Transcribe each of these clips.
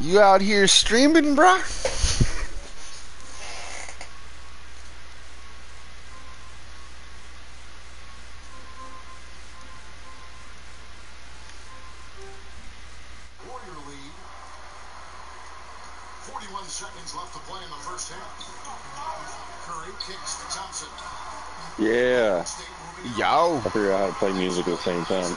You out here streaming, bruh? Warrior lead. 41 seconds left to play in the first half. Curry kicks to Thompson. Yeah. Yo. I figured out how to play music at the same time.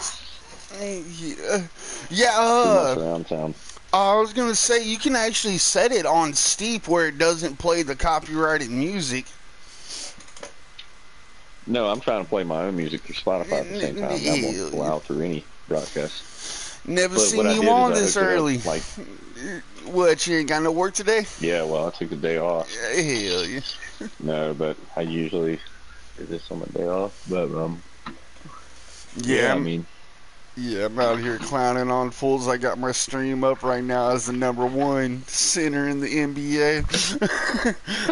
Yeah, Too much around town. I was gonna say you can actually set it on Steep where it doesn't play the copyrighted music. No, I'm trying to play my own music through Spotify at the same time. That won't allow through any broadcast. Never But seen you on this early. Like, what, you ain't got no work today? Yeah, well, I took the day off. Hell yeah. No, but I usually do this on my day off. But yeah, I mean, yeah, I'm out here clowning on fools. I got my stream up right now as the #1 center in the NBA.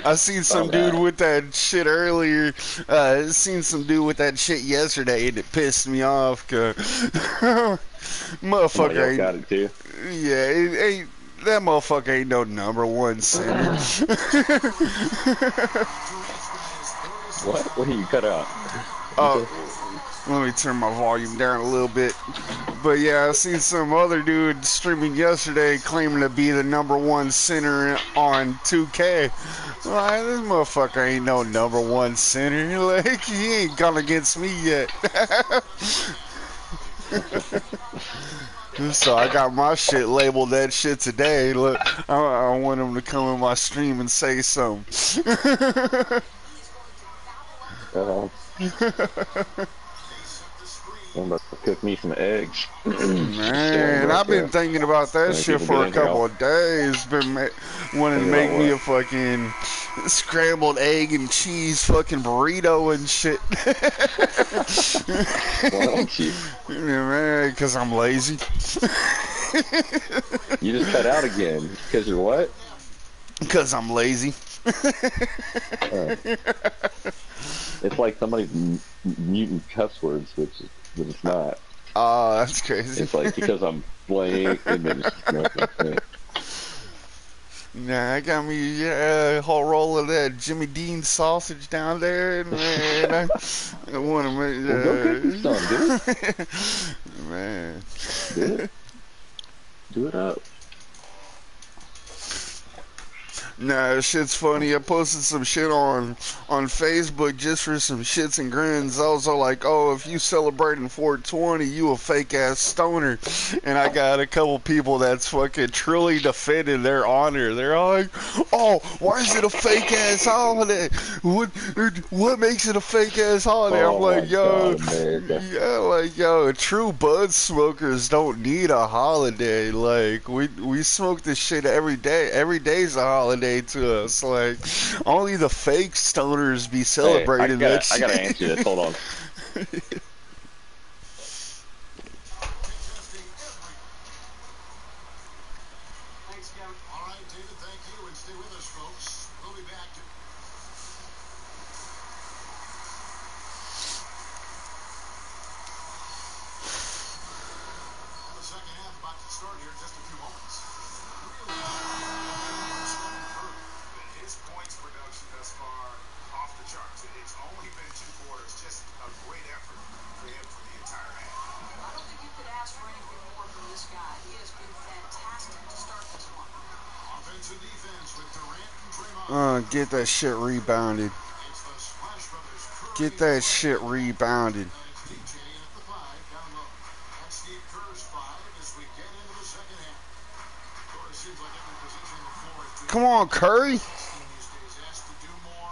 I seen some dude with that shit earlier. Seen some dude with that shit yesterday, and it pissed me off. Cause motherfucker ain't got it too. Yeah, that motherfucker ain't no #1 center. What? What do you cut out? Oh. Let me turn my volume down a little bit. But yeah, I seen some other dude streaming yesterday claiming to be the #1 center on 2K. Like, this motherfucker ain't no #1 center. Like, he ain't gone against me yet. So I got my shit labeled that shit today. Look, I want him to come in my stream and say something. I'm about to cook me some eggs. Man, I've been thinking about that shit for a couple of days. Been wanting to make me a fucking scrambled egg and cheese fucking burrito and shit. Why don't you? Yeah, man, because I'm lazy. You just cut out again. Because you're what? Because I'm lazy. It's like somebody's muting cuss words, but it's not. Oh, that's crazy. It's like because I'm blank and then Nah, I got me a whole roll of that Jimmy Dean sausage down there, and man, I want to make. Well, go cook me some, dude. Man, do it up. Nah, shit's funny. I posted some shit on Facebook just for some shits and grins. I was all like, oh, if you celebrating 420, you a fake ass stoner. And I got a couple people that's fucking truly defended their honor. They're all like, oh, why is it a fake ass holiday? What makes it a fake ass holiday? I'm like, yo, yeah, like, yo, true bud smokers don't need a holiday. Like, we smoke this shit every day. Every day's a holiday to us. Like, only the fake stoners be celebrating that shit. I gotta answer this. Hold on. Thanks again. All right, David, thank you, and stay with us, folks. We'll be back. The second half about to start here in just a few moments. His points production thus far off the charts. It's only been 2 quarters. Just a great effort for him for the entire half. I don't think you could ask for anything more from this guy. He has been fantastic to start this one. Offense and defense with Durant and Draymond. Get that shit rebounded. It's the Splash Brothers. Get that shit rebounded. Steve Kerr's 5 as we get into the second half. Seems like every position on the floor is Come on, Curry. these days asked to do more.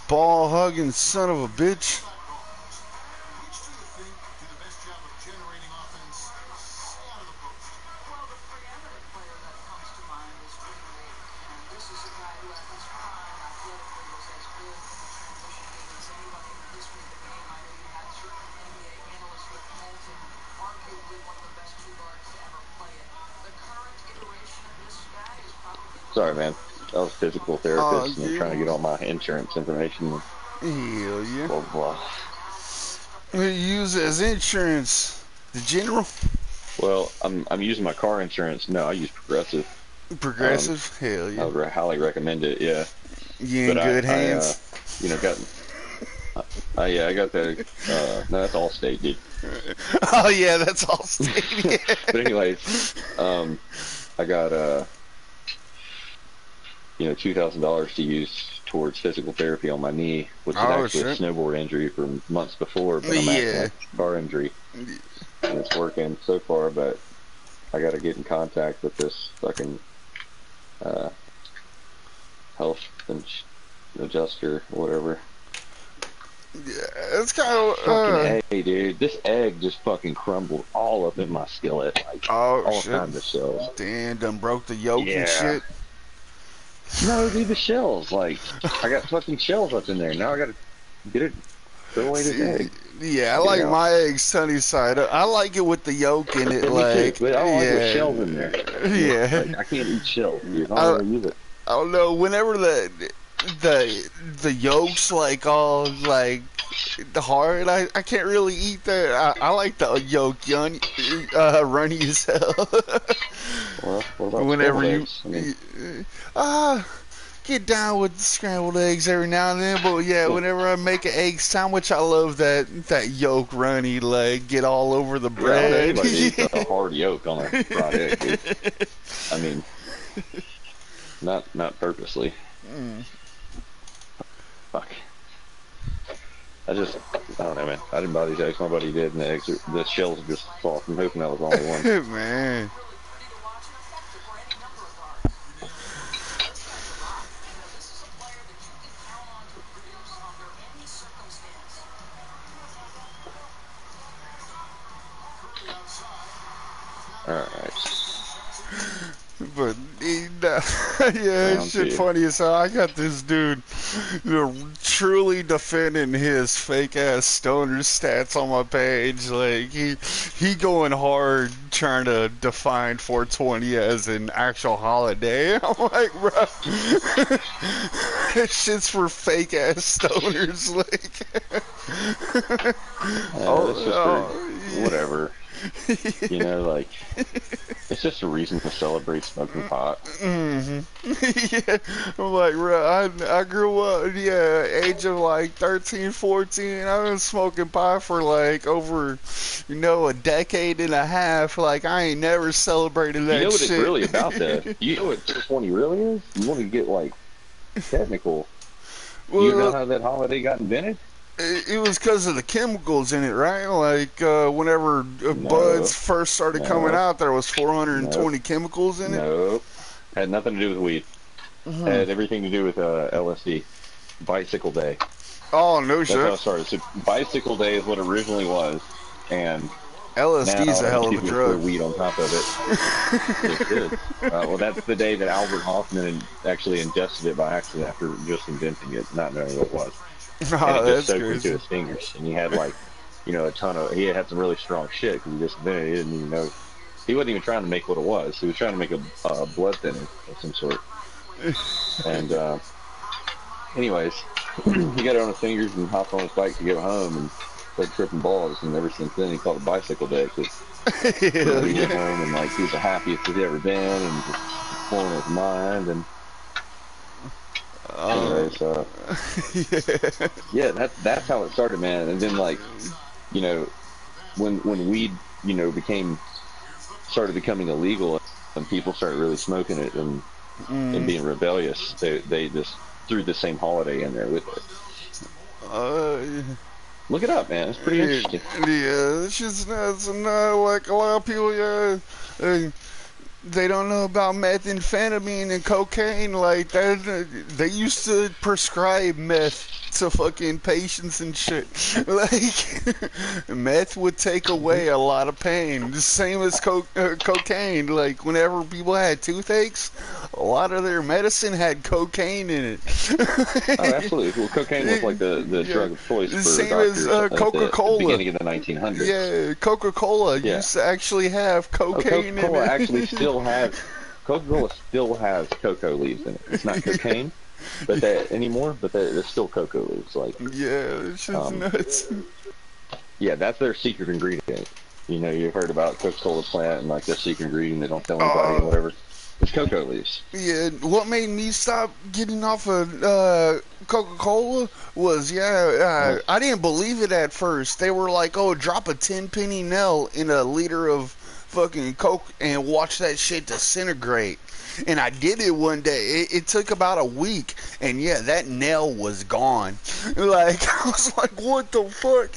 Ball hugging son of a bitch. Which do you think do the best job of generating offense out of the post? Well, the preeminent player that comes to mind is Drew. And this is a guy who at his prime athletically was as good in the transition game as anybody in the history of the game. I know you had certain NBA analysts with heads and arguably one of the best 2 guards to ever play it. The current iteration of this guy is probably... Sorry, man. I was a physical therapist and I'm trying to get all my insurance information. Hell yeah. Blah, blah. We use it as insurance. The general? Well, I'm using my car insurance. No, I use Progressive. Progressive? Hell I yeah. would highly recommend it. Yeah, You in but good hands? you know, got yeah, I got the no, that's Allstate, dude. Oh yeah, that's all state. But anyways, I got you know, $2,000 to use towards physical therapy on my knee, which is Oh actually a shit. snowboard injury from months before, but I'm acting Yeah. like a car injury, and it's working so far. But I got to get in contact with this fucking uh, health adjuster or whatever. Yeah, it's kind of Fucking egg, dude. This egg just fucking crumbled all up in my skillet, like oh all shit. kinds of shells. Damn, done broke the yoke Yeah. and shit. No, dude, the shells. Like, I got fucking shells up in there. Now I gotta get it, throw away this egg. Yeah, I Get like out. my eggs sunny side up. I like it with the yolk in it, Me like too, but I don't like yeah, with shells in there. yeah. Like, I can't eat shells, dude. I don't really use it. I don't know. Whenever the yolk's like all like hard, I can't really eat that. I like the yolk runny as hell. Well, what about Whenever scrambled you eggs? I mean, get down with scrambled eggs every now and then, but yeah, whenever I make an egg sandwich, I love that yolk runny, like get all over the yeah, I don't know bread. anybody eats a hard yolk on a fried egg, dude. I mean, not purposely. Fuck. I don't know, man. I didn't buy these eggs. My buddy did, and the shells are just soft. I'm hoping that was the only one. Man. Alright. But yeah, Round shit two. funny as hell. I got this dude truly defending his fake ass stoner stats on my page. Like he going hard trying to define 420 as an actual holiday. I'm like, bro, that shit's for fake ass stoners. Like, That's just for whatever. You know, like, it's just a reason to celebrate smoking pot. yeah, I'm like, bro, I grew up, yeah, age of like 13, 14. I've been smoking pot for like over, a decade and a half. Like, I ain't never celebrated that You know what shit. it's really about, though? You know what 420 really is? You want to get, like, technical. You know Well, how that holiday got invented? it was because of the chemicals in it, right? Like, whenever buds first started coming out, there was 420 chemicals in it. Nope. Had nothing to do with weed. Had everything to do with LSD. Bicycle Day. Oh, no That's how it shit. started. So Bicycle Day is what it originally was, and LSD's now a hell of a people throw drug. weed on top of it. It is. Well, that's the day that Albert Hoffman actually ingested it by accident after just inventing it, not knowing what it was. And Oh, it just that's soaked into crazy. his fingers, and he had like, a ton of. He had some really strong shit because he just invented it. He didn't even know. He wasn't even trying to make what it was. He was trying to make a blood thinner of some sort. And anyways, he got it on his fingers and hopped on his bike to go home and started tripping balls. And ever since then, he called it Bicycle Day because Hell he yeah. went home and like he was the happiest he'd ever been and just blowing his mind. And anyways, yeah, that's how it started, man. And then like, when weed, started becoming illegal and people started really smoking it and being rebellious, they just threw the same holiday in there with it. Look it up, man. It's pretty interesting. Yeah, it's just nuts. And like a lot of people, they don't know about methamphetamine and cocaine. Like that, they used to prescribe meth to fucking patients and shit. Like meth would take away a lot of pain. The same as cocaine. Like whenever people had toothaches, a lot of their medicine had cocaine in it. Oh, absolutely. Well, cocaine was like the drug of choice for Same doctors as at Coca-Cola. the beginning of the 1900s. Yeah, Coca-Cola Yeah. used to actually have cocaine in Coca-Cola it. actually Coca-Cola still has cocoa leaves in it. It's not cocaine, but there's still cocoa leaves. Like, Yeah, it's just nuts. yeah, that's their secret ingredient. You've heard about Coca-Cola plant and like their secret ingredient. They don't tell anybody, whatever. It's cocoa leaves. Yeah, what made me stop getting off of Coca-Cola was, I didn't believe it at first. They were like, oh, drop a 10-penny nail in a liter of fucking Coke and watch that shit disintegrate. And I did it one day. It took about a week, and yeah, that nail was gone. Like, I was like, what the fuck?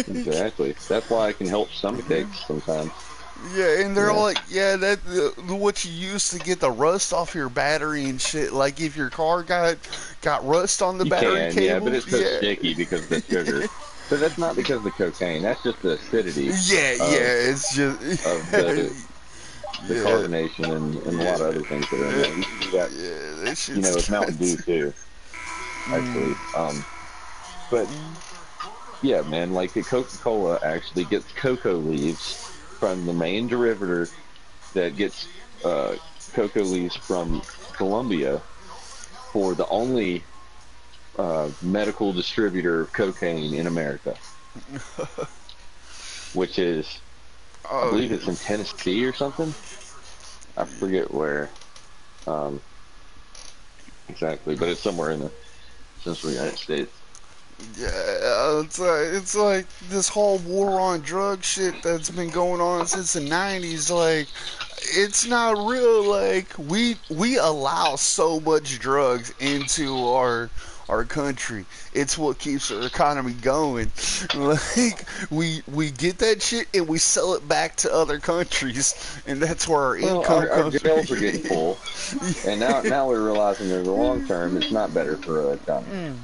Exactly. That's why it can help stomach aches sometimes. Yeah, and they're Yeah. like, yeah, that what you use to get the rust off your battery and shit. Like if your car got rust on the You battery can, cable, yeah, but it's so yeah. sticky because of the sugar. But that's not because of the cocaine. That's just the acidity Yeah, it's just of the yeah, carbonation and a lot of other things that are in there. You got, yeah, that shit's you know, it's Mountain Dew too, actually. But yeah, man, like the Coca-Cola actually gets cocoa leaves from the main derivative that gets cocoa leaves from Colombia for the only medical distributor of cocaine in America, which is, I believe it's in Tennessee or something. I forget where exactly, but it's somewhere in the Central United States. Yeah, it's like this whole war on drug shit that's been going on since the 90s. Like, it's not real. Like, we allow so much drugs into our country. It's what keeps our economy going. Like, we get that shit and we sell it back to other countries, and that's where our Well, income our comes jails are getting full, and now we're realizing that in the long term it's not better for our economy.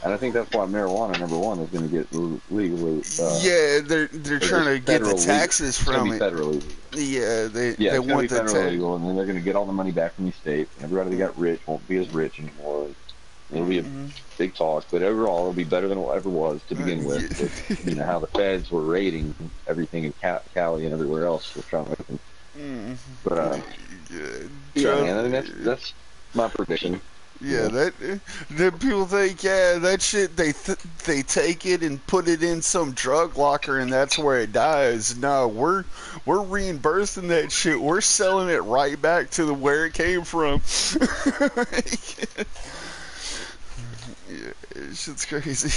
And I think that's why marijuana, number one, is going to get legally. Yeah, they're trying to get the federal taxes legal. from It's it. going to be federally legal. Yeah, they Yeah, they it's going to want be the federally tax. legal, and then they're going to get all the money back from the state. Everybody that got rich won't be as rich anymore. It'll be a big talk, but overall, it'll be better than it ever was to begin with. With, you know, how the feds were raiding everything in Cali and everywhere else. We're trying to, but yeah, man, I mean, that's my prediction. Yeah, that people think, yeah, that shit they take it and put it in some drug locker and that's where it dies. No, we're reimbursing that shit. We're selling it right back to where it came from. Yeah, shit's crazy.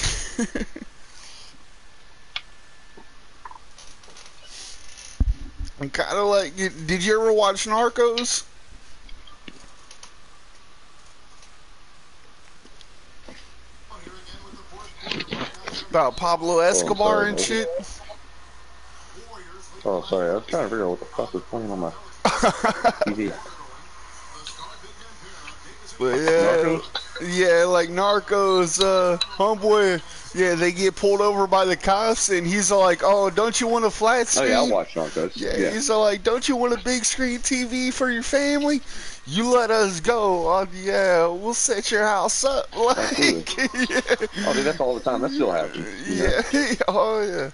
I'm kind of like, did you ever watch Narcos? About Pablo Escobar sorry, and what? shit. Oh, sorry, I was trying to figure out what the fuck was playing on my TV. But yeah, Narcos? yeah, like Narcos, homeboy, yeah, they get pulled over by the cops, and he's like, "Oh, don't you want a flat Oh screen?" yeah, I watched Narcos. Yeah, he's like, "Don't you want a big screen TV for your family? You let us go. Yeah, we'll set your house up." Like, Absolutely. Oh, dude, that's all the time. That still happens. You know? yeah, oh yeah.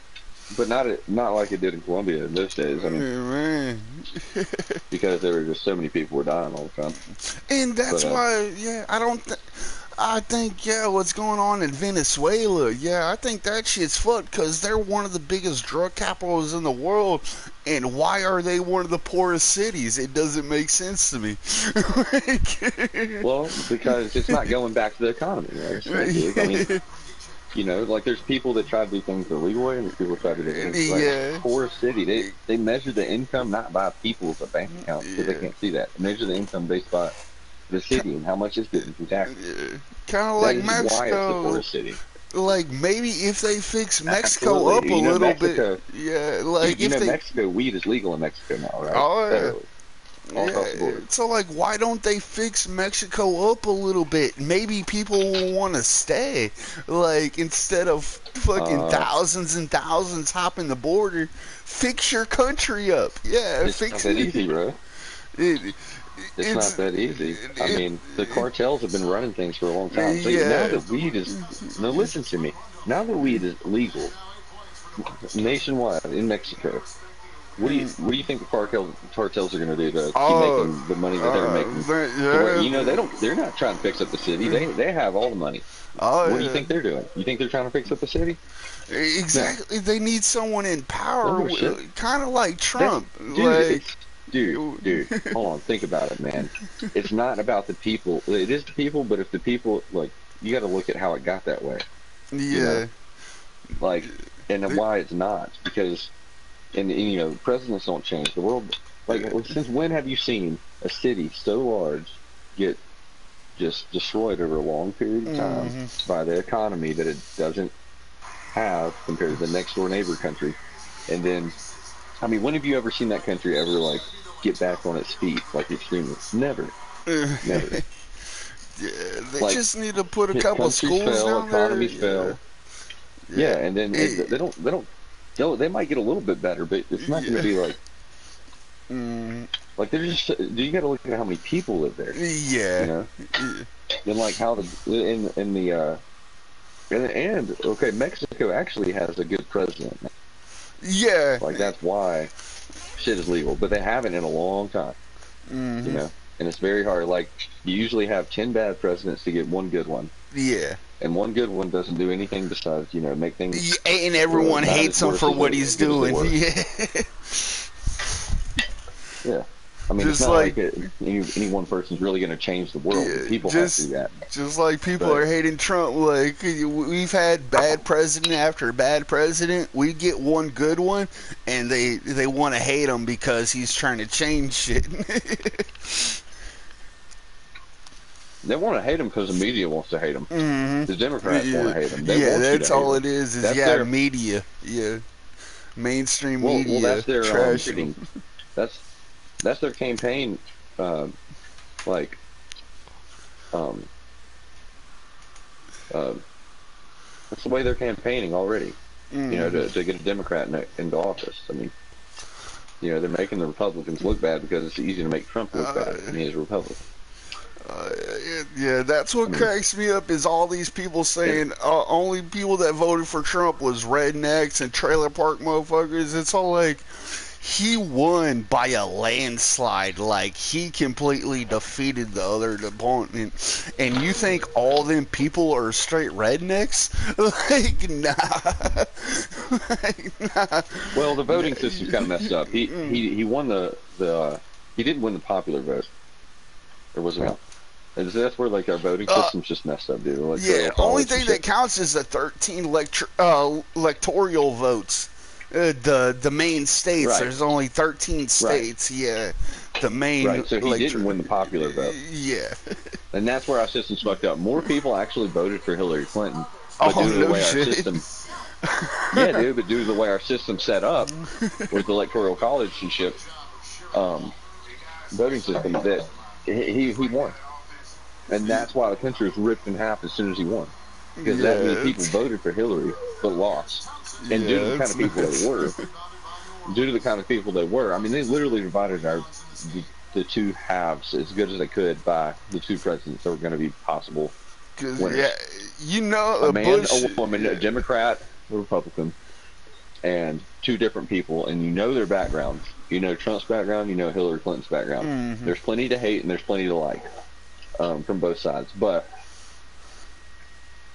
But not like it did in Colombia in those days. I mean, Man. because there were just so many people were dying all the time. And that's But, why, yeah, I think, yeah, what's going on in Venezuela, yeah, I think that shit's fucked because they're one of the biggest drug capitals in the world. And why are they one of the poorest cities? It doesn't make sense to me. Well, because it's not going back to the economy. Right? I mean, you know, like there's people that try to do things the legal way, and there's people that try to do things like Yeah. poorest city. They measure the income not by people's bank accounts because they can't see that. They measure the income based by the city and how much it's getting from taxes. Kind of That like is why it's the Mexico. poorest city. Like maybe if they fix Mexico Absolutely. up a You know, little Mexico- bit, yeah. Like You if know, they, Mexico, weed is legal in Mexico now, right? Oh, yeah. Federally. All across the board. So like, why don't they fix Mexico up a little bit? Maybe people will want to stay. Like instead of fucking thousands and thousands hopping the border, fix your country up. Yeah, It's not fix that it. easy, bro. It's not that easy. I mean, the cartels have been running things for a long time. So Yeah. now that weed is, now listen to me. Now that weed is legal nationwide in Mexico, what do you think the cartels are going to do to keep making the money that they're making? Where, you know, they're not trying to fix up the city. They have all the money. What do you think they're doing? You think they're trying to fix up the city? Exactly. They need someone in power, No shit. kind of like Trump. Dude, Like, dude, hold on, think about it, man. It's not about the people. It is the people, but if the people, like, you got to look at how it got that way. You know, Yeah. like, and then why it's not, because, and you know, presidents don't change the world. Like, since when have you seen a city so large get just destroyed over a long period of time by the economy that it doesn't have compared to the next door neighbor country? And then, I mean, when have you ever seen that country ever, like, get back on its feet, like, extremely? Never. Never. Yeah, they Like, just need to put a couple countries schools fail, down there. economies fail. Yeah, and then they might get a little bit better, but it's not going to be like, like, they're just, you got to look at how many people live there, Yeah. you know? And like how okay, Mexico actually has a good president now. Yeah. Like, that's why shit is legal, but they haven't in a long time, you know? And it's very hard. Like, you usually have 10 bad presidents to get one good one. Yeah. And one good one doesn't do anything besides, you know, make things. And everyone not hates as him worse for as what they- he's as they doing. were. Yeah. Yeah. I mean, Just it's not like- like any one person's really going to change the world. Yeah, People just- have to do that. Just like people But- are hating Trump. Like, we've had bad president after bad president. We get one good one, and they want to hate him because he's trying to change shit. They want to hate him because the media wants to hate him. Mhm. The Democrats want to hate him. They Yeah, want you to that's hate all him. it is That's yeah, their- media. Yeah. Mainstream Well, media. that's their trash him. that's their campaign, like, that's the way they're campaigning already. You know, to get a Democrat into office. I mean, you know, they're making the Republicans look bad because it's easy to make Trump look bad, and he's a Republican. Yeah, that's what cracks me up is all these people saying only people that voted for Trump was rednecks and trailer park motherfuckers. It's all like he won by a landslide. Like, he completely defeated the other opponent. And you think all them people are straight rednecks? Like, nah. Like, nah. Well, the voting system's kind of messed up. He won he didn't win the popular vote. Or was it? That's where, like, our voting system's just messed up, dude. Like, Yeah, only thing that counts is the 13 electoral votes. The main states. Right. There's only 13 states. Yeah, the main. Right, so he didn't win the popular vote. Yeah. And that's where our system's fucked up. More people actually voted for Hillary Clinton. But Oh, due to the no way shit. our system... Yeah, dude, but due to the way our system's set up with the electoral college and shit, voting system, that he won. And that's why the country was ripped in half as soon as he won. Because that many people voted for Hillary, but lost. And due to the kind of people they were, I mean, they literally divided the two halves as good as they could by the two presidents that were going to be possible winners. Yeah, you know, A man, Bush, a woman, a Democrat, a Republican, and two different people, and you know their backgrounds. You know Trump's background, you know Hillary Clinton's background. There's plenty to hate and there's plenty to like from both sides. But,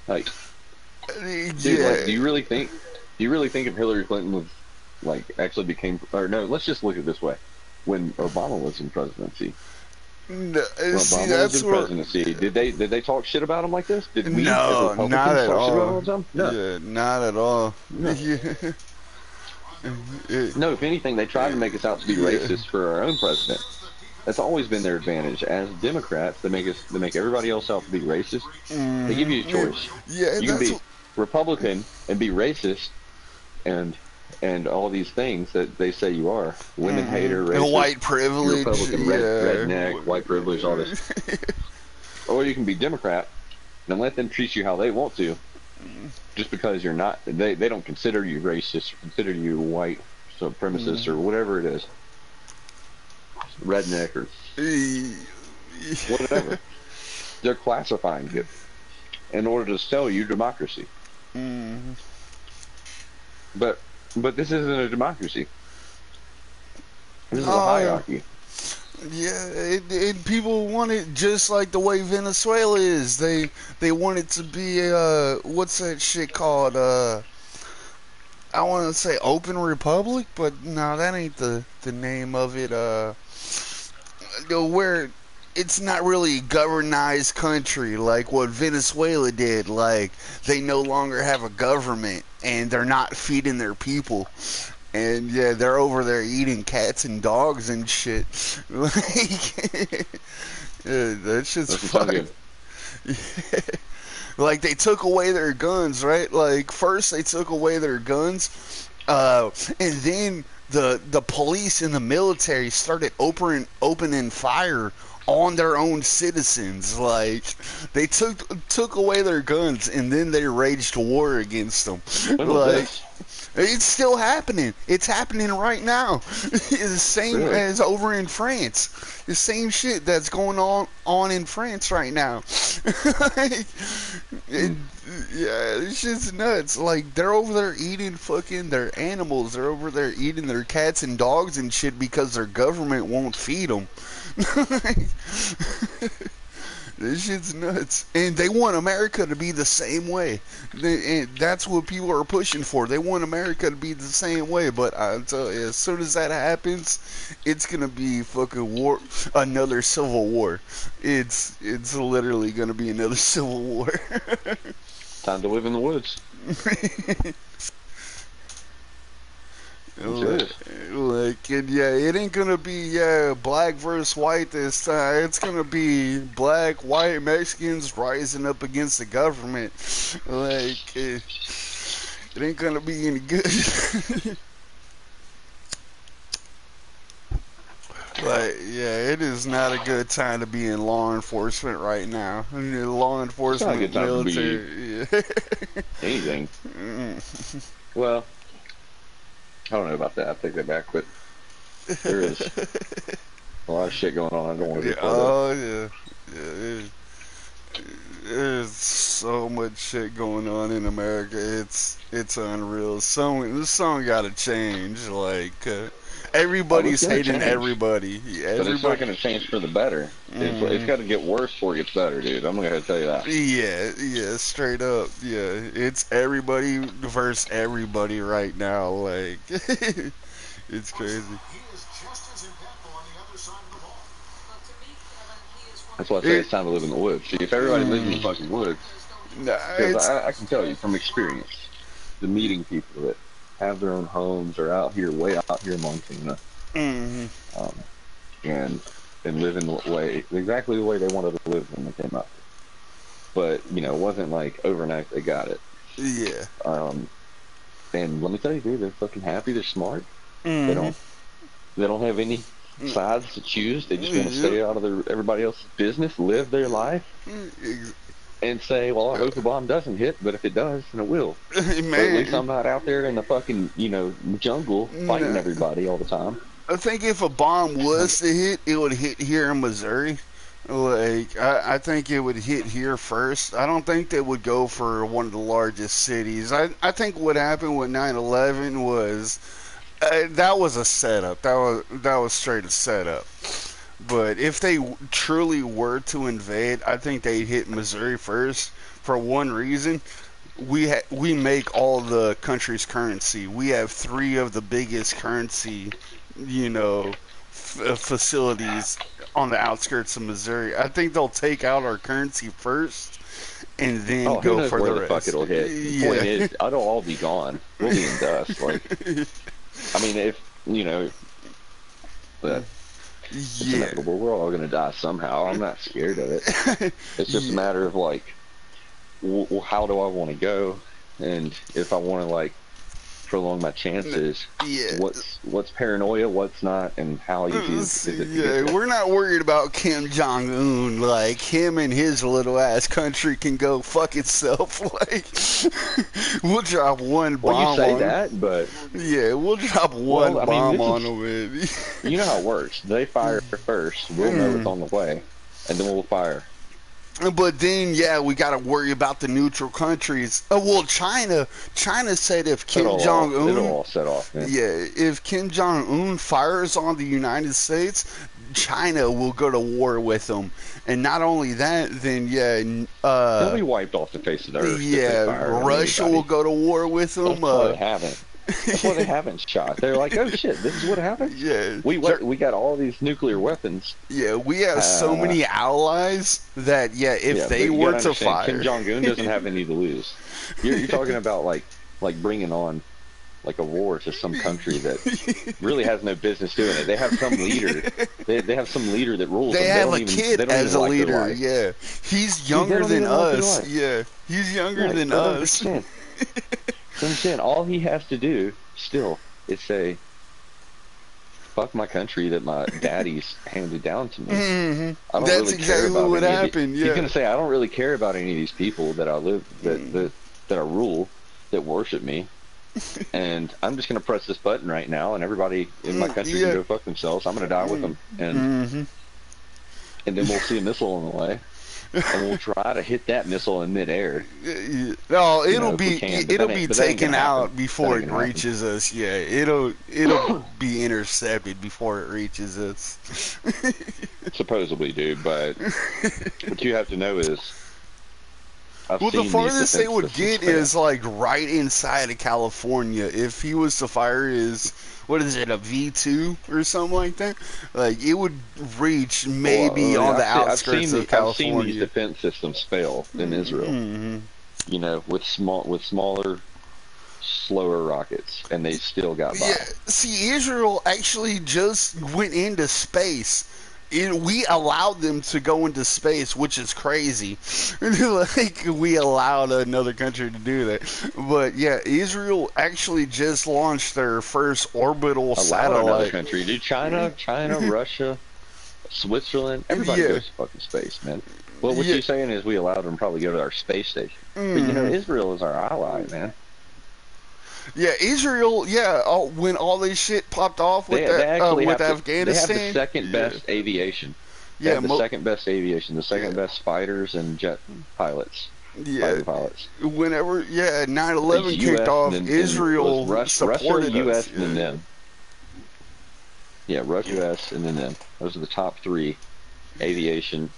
like, dude, yeah. like, do you really think if Hillary Clinton was, like, actually became, or no, let's just look at it this way. When Obama was in presidency, No, when see, Obama that's was in where. presidency, did they talk shit about him like this? Did we, as No, Republicans, not at talk shit about all. him all the time? No. Yeah, not at all. No. Yeah. No, if anything, they try to make us out to be Yeah. racist for our own president. That's always been their advantage. As Democrats, they make everybody else out to be racist. They give you a choice. Yeah, You can that's be Republican and be racist, and all these things that they say you are. Women hater, and racist, white privilege. Republican, Yeah. redneck, white privilege, all this. Or you can be Democrat and let them treat you how they want to, just because you're not. They don't consider you racist, consider you white supremacist or whatever it is, redneck or whatever. They're classifying you in order to sell you democracy. But this isn't a democracy. This is a hierarchy. Yeah, and people want it just like the way Venezuela is. They want it to be what's that shit called? I want to say Open Republic, but no, that ain't the name of it. Where it's not really a governized country like what Venezuela did. Like, they no longer have a government and they're not feeding their people. And yeah, they're over there eating cats and dogs and shit. Like, yeah, that shit's Doesn't sound fucked. good. Like, they took away their guns, right? Like, first they took away their guns, and then the police and the military started opening fire on their own citizens. Like, they took away their guns, and then they waged war against them. When was Like, this? it's still happening. It's happening right now. It's the same Really? as over in France. The same shit that's going on in France right now. Yeah, this shit's nuts. Like, they're over there eating fucking their animals. They're over there eating their cats and dogs and shit because their government won't feed them. This shit's nuts. And they want America to be the same way. And that's what people are pushing for. They want America to be the same way. But I tell you, as soon as that happens, it's going to be fucking war, another civil war. It's literally going to be another civil war. Time to live in the woods. Like, and yeah, it ain't gonna be black versus white this time. It's gonna be black, white, Mexicans rising up against the government. Like, it ain't gonna be any good. Like, yeah, it is not a good time to be in law enforcement right now. Law enforcement, good time to be- military. Yeah. Anything. Well, I don't know about that. I take that back, but there is a lot of shit going on. I don't want to be Yeah, part of. oh yeah, there's so much shit going on in America. It's unreal. This song gotta change. Like, everybody's gonna hating change. everybody. But it's not Everybody. going to change for the better. It's got to get worse before it gets better, dude. I'm going to tell you that. Yeah, straight up. Yeah, it's everybody versus everybody right now. Like, it's crazy. He is just as impactful on the other side of the ball. Well, to me, Kevin, he is one That's why I say it's time to live in the woods. See, if everybody lived in the fucking woods, Nah, because it's, I can tell you from experience, the meeting people that have their own homes or out here, way out here in Montana, mhm. and live in the way, exactly the way they wanted to live when they came up. But, you know, it wasn't like overnight they got it. Yeah. And let me tell you, dude, they're fucking happy, they're smart. Mhm. They don't have any sides to choose. They just want to stay out of everybody else's business, live their life, and say, well, I hope the bomb doesn't hit, but if it does, then it will. But at least I'm not out there in the fucking, jungle fighting No. everybody all the time. I think if a bomb was to hit, it would hit here in Missouri. Like, I think it would hit here first. I don't think they would go for one of the largest cities. I think what happened with 9/11 was that was a setup. That was straight a setup. But if they truly were to invade, I think they'd hit Missouri first for one reason. We make all the country's currency. We have 3 of the biggest currency, facilities on the outskirts of Missouri. I think they'll take out our currency first and then Oh, who go knows for where the the fuck rest. it'll hit. The point is, it'll all be gone. We'll be in dust. Like, I mean, if, but it's Yeah. inevitable. We're all going to die somehow. I'm not scared of it. It's just a matter of, like, how do I want to go? And if I want to, like, prolong my chances, Yeah. what's paranoia, what's not, and how easy is it to get there? We're not worried about Kim Jong Un. Like, him and his little ass country can go fuck itself. Like, we'll drop one bomb. Well, you say on that, but Yeah, we'll drop one Well, I mean, bomb this on is- them. you know how it works. They fire first. We'll know it's on the way, and then we'll fire. But then, yeah, we got to worry about the neutral countries. Well, China said if Kim It'll Jong all Un, set off, man. yeah, if Kim Jong Un fires on the United States, China will go to war with them. And not only that, then They'll be wiped off the face of the earth. if they yeah, fire on Russia anybody. will go to war with them. That's why they haven't. That's why they haven't shot. They're like, oh shit, this is what happened. Yeah. We got all these nuclear weapons. Yeah, we have so many allies that if Yeah, they but you were gotta to understand, fire, Kim Jong Un doesn't have any to lose. You're talking about like bringing on like a war to some country that really has no business doing it. They have some leader. They have some leader that rules they them. have a kid as a leader. Yeah, he's younger don't than even like their us. life. Yeah, he's younger than but us. understand, all he has to do still is say, fuck my country that my daddy's handed down to me. Mm-hmm. I don't That's really exactly care about what any of happened. He's Yeah, gonna say, I don't really care about any of these people that I live that I rule, that worship me, and I'm just gonna press this button right now, and everybody in my country can go fuck themselves. I'm gonna die with them, and then we'll see a missile on the way, and we'll try to hit that missile in midair. no, it'll if we be can, but it'll that be ain't- but that ain't taken gonna out happen. before That it ain't gonna reaches us. Yeah, it'll be intercepted before it reaches us. Supposedly, dude, but what you have to know is, I've Well, seen the these farthest they defense would systems get fail. is like right inside of California. If he was to fire his, what is it, a V2 or something like that, like it would reach maybe on the outskirts of I've seen California. these defense systems fail in Israel. Mhm. You know, with smaller, slower rockets, and they still got by. Yeah, see, Israel actually just went into space. We allowed them to go into space, which is crazy. Like, we allowed another country to do that. But yeah, Israel actually just launched their first orbital Allow another satellite. country, dude. China, Russia, Switzerland, everybody Yeah. goes to fucking space, man. Well, what Yeah. you're saying is we allowed them to probably go to our space station. But you know, Israel is our ally, man. Yeah, Israel. Yeah, when all this shit popped off with They actually with have Afghanistan, they have the second best aviation. They Yeah, have the second best aviation, the second best fighters and jet pilots. yeah. Fighter pilots. Whenever 9/11 It's kicked US off, and Israel it was supported Russia, US, us. and then them. Yeah, Russia, US, and then them. Those are the top three aviation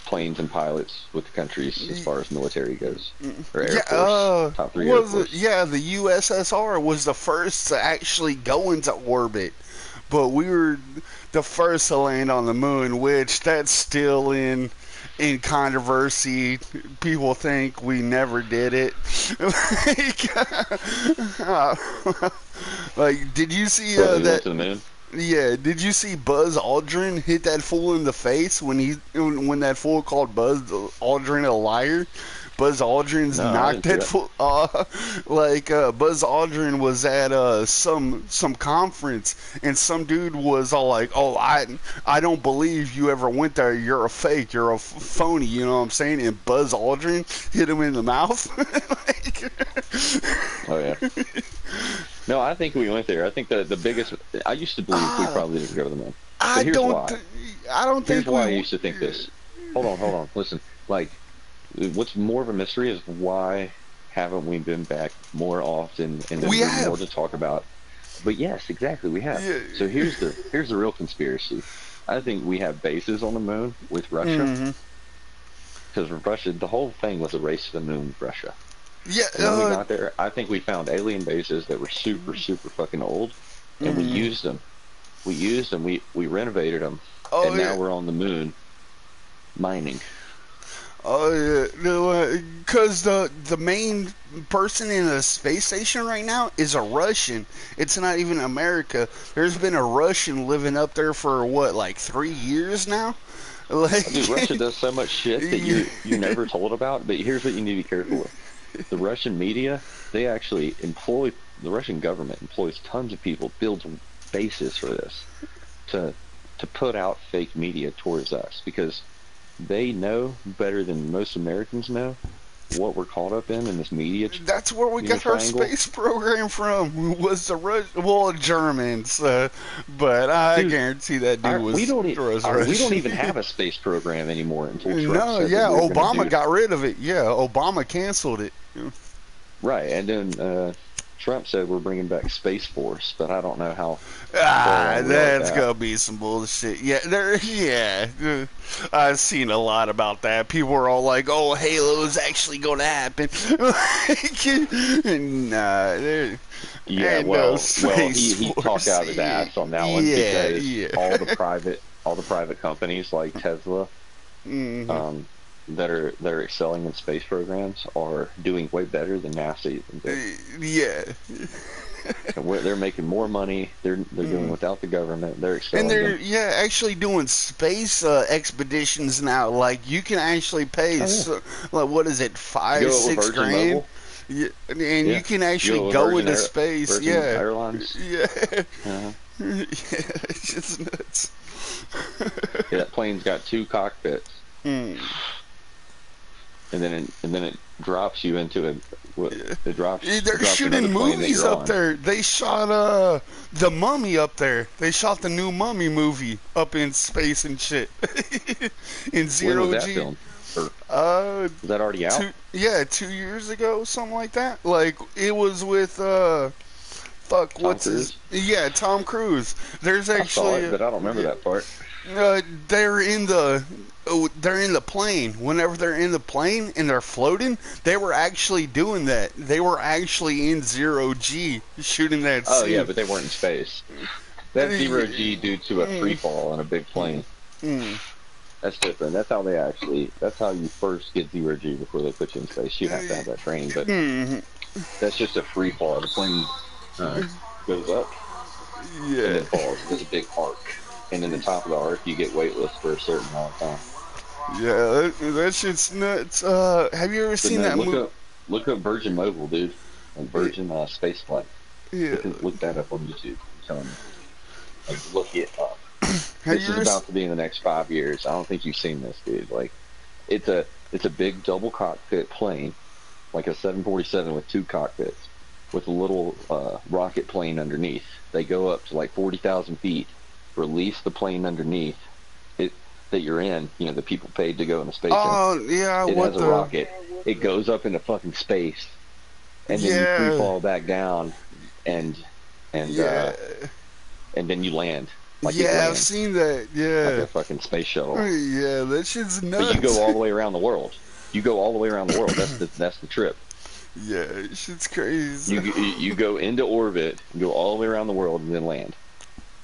planes and pilots with the countries as far as military goes. Or Air Force. Top three Air Force. The USSR was the first to actually go into orbit, but we were the first to land on the moon, which that's still in controversy. People think we never did it. Like, did you see So we went that? to the moon? Yeah, did you see Buzz Aldrin hit that fool in the face when that fool called Buzz Aldrin a liar? Buzz Aldrin's No, I knocked didn't that see fool. Buzz Aldrin was at some conference, and some dude was all like, "Oh, I don't believe you ever went there. You're a fake. You're a phony." You know what I'm saying? And Buzz Aldrin hit him in the mouth. Oh, yeah. No, I think we went there. I think the biggest... I used to believe we probably didn't go to the moon. I here's don't. why. I don't Here's think why I we. used to think this. Hold on. Listen, like, what's more of a mystery is why haven't we been back more often and We there's have. more to talk about. But yes, exactly, we have. Yeah. So here's the real conspiracy. I think we have bases on the moon with Russia. Because Russia, the whole thing was a race to the moon with Russia. Yeah. And when we got there, I think we found alien bases that were super, super fucking old, and we used them. We renovated them, and now we're on the moon mining. Oh yeah, because the main person in the space station right now is a Russian. It's not even America. There's been a Russian living up there for what, like 3 years now. Like, Dude, Russia does so much shit that you're never told about. But here's what you need to be careful with: the Russian media, they actually employ, the Russian government employs tons of people, builds bases for this, to put out fake media towards us, because they know better than most Americans know what we're caught up in this media. That's where we got our space program from. Was the Germans, but I guarantee that dude was. We don't Russian. even have a space program anymore until Trump No, said yeah, that we were gonna Obama do- got rid of it. Yeah, Obama canceled it. Right, and then Trump said we're bringing back Space Force, but I don't know how. That's gonna be some bullshit. Yeah, I've seen a lot about that. People are all like, "Oh, Halo's actually gonna happen." Nah, Yeah, ain't well, no Space he talked Force. out of his ass on that one Yeah, because yeah. all the private companies like Tesla, Mhm. that are excelling in space programs are doing way better than NASA even did. Yeah. And they're making more money. They're doing without the government. They're And excelling. they're actually doing space expeditions now. Like you can actually pay, like what is it, You $5, go with $6 Virgin grand? Mobile. Yeah, and Yeah. you can You actually with go Virgin into space. Virgin Yeah, Airlines. yeah, Uh-huh. yeah. It's just nuts. Yeah, that plane's got 2 cockpits, Mm. and then it drops you into a. It drops. They're it drops shooting another plane that movies you're up on. there. They shot the Mummy up there. They shot the new Mummy movie up in space and shit. In When zero was that G. filmed? Or Uh, is that already out? 2 years ago, something like that. Like it was with fuck, Tom what's Cruise? his? Yeah, Tom Cruise. There's I saw actually it, but I don't remember that part. they're in the plane. Whenever they're in the plane and they're floating, they were actually doing that. They were actually in zero G shooting that Oh scene. yeah, but they weren't in space. That's zero G due to a free fall on a big plane. Mm. That's different. That's how you first get zero G before they put you in space. You have to have that training, but Mhm. that's just a free fall. The plane goes up and Yeah. then falls. There's a big arc, and in the top of the arc, you get weightless for a certain amount of time. Yeah, that shit's nuts. Have you ever But seen no, that movie? look up Virgin Mobile, dude, and Virgin space flight. Yeah. Look that up on YouTube. I'm telling you, like, look it up. Have This you is ever about to be in the next 5 years. I don't think you've seen this, dude. Like, it's a big double cockpit plane, like a 747 with 2 cockpits, with a little rocket plane underneath. They go up to like 40,000 feet, release the plane underneath it that you're in. You know, the people paid to go into space. Oh yeah, It what has a rocket. It goes up into fucking space, and then you free fall back down, and Yeah. and then you land. Like it Yeah, I've lands seen that. like Yeah. a fucking space shuttle. Yeah, that shit's nuts. But you go all the way around the world. You go all the way around the world. That's the trip. Yeah, shit's crazy. You go into orbit, you go all the way around the world, and then land.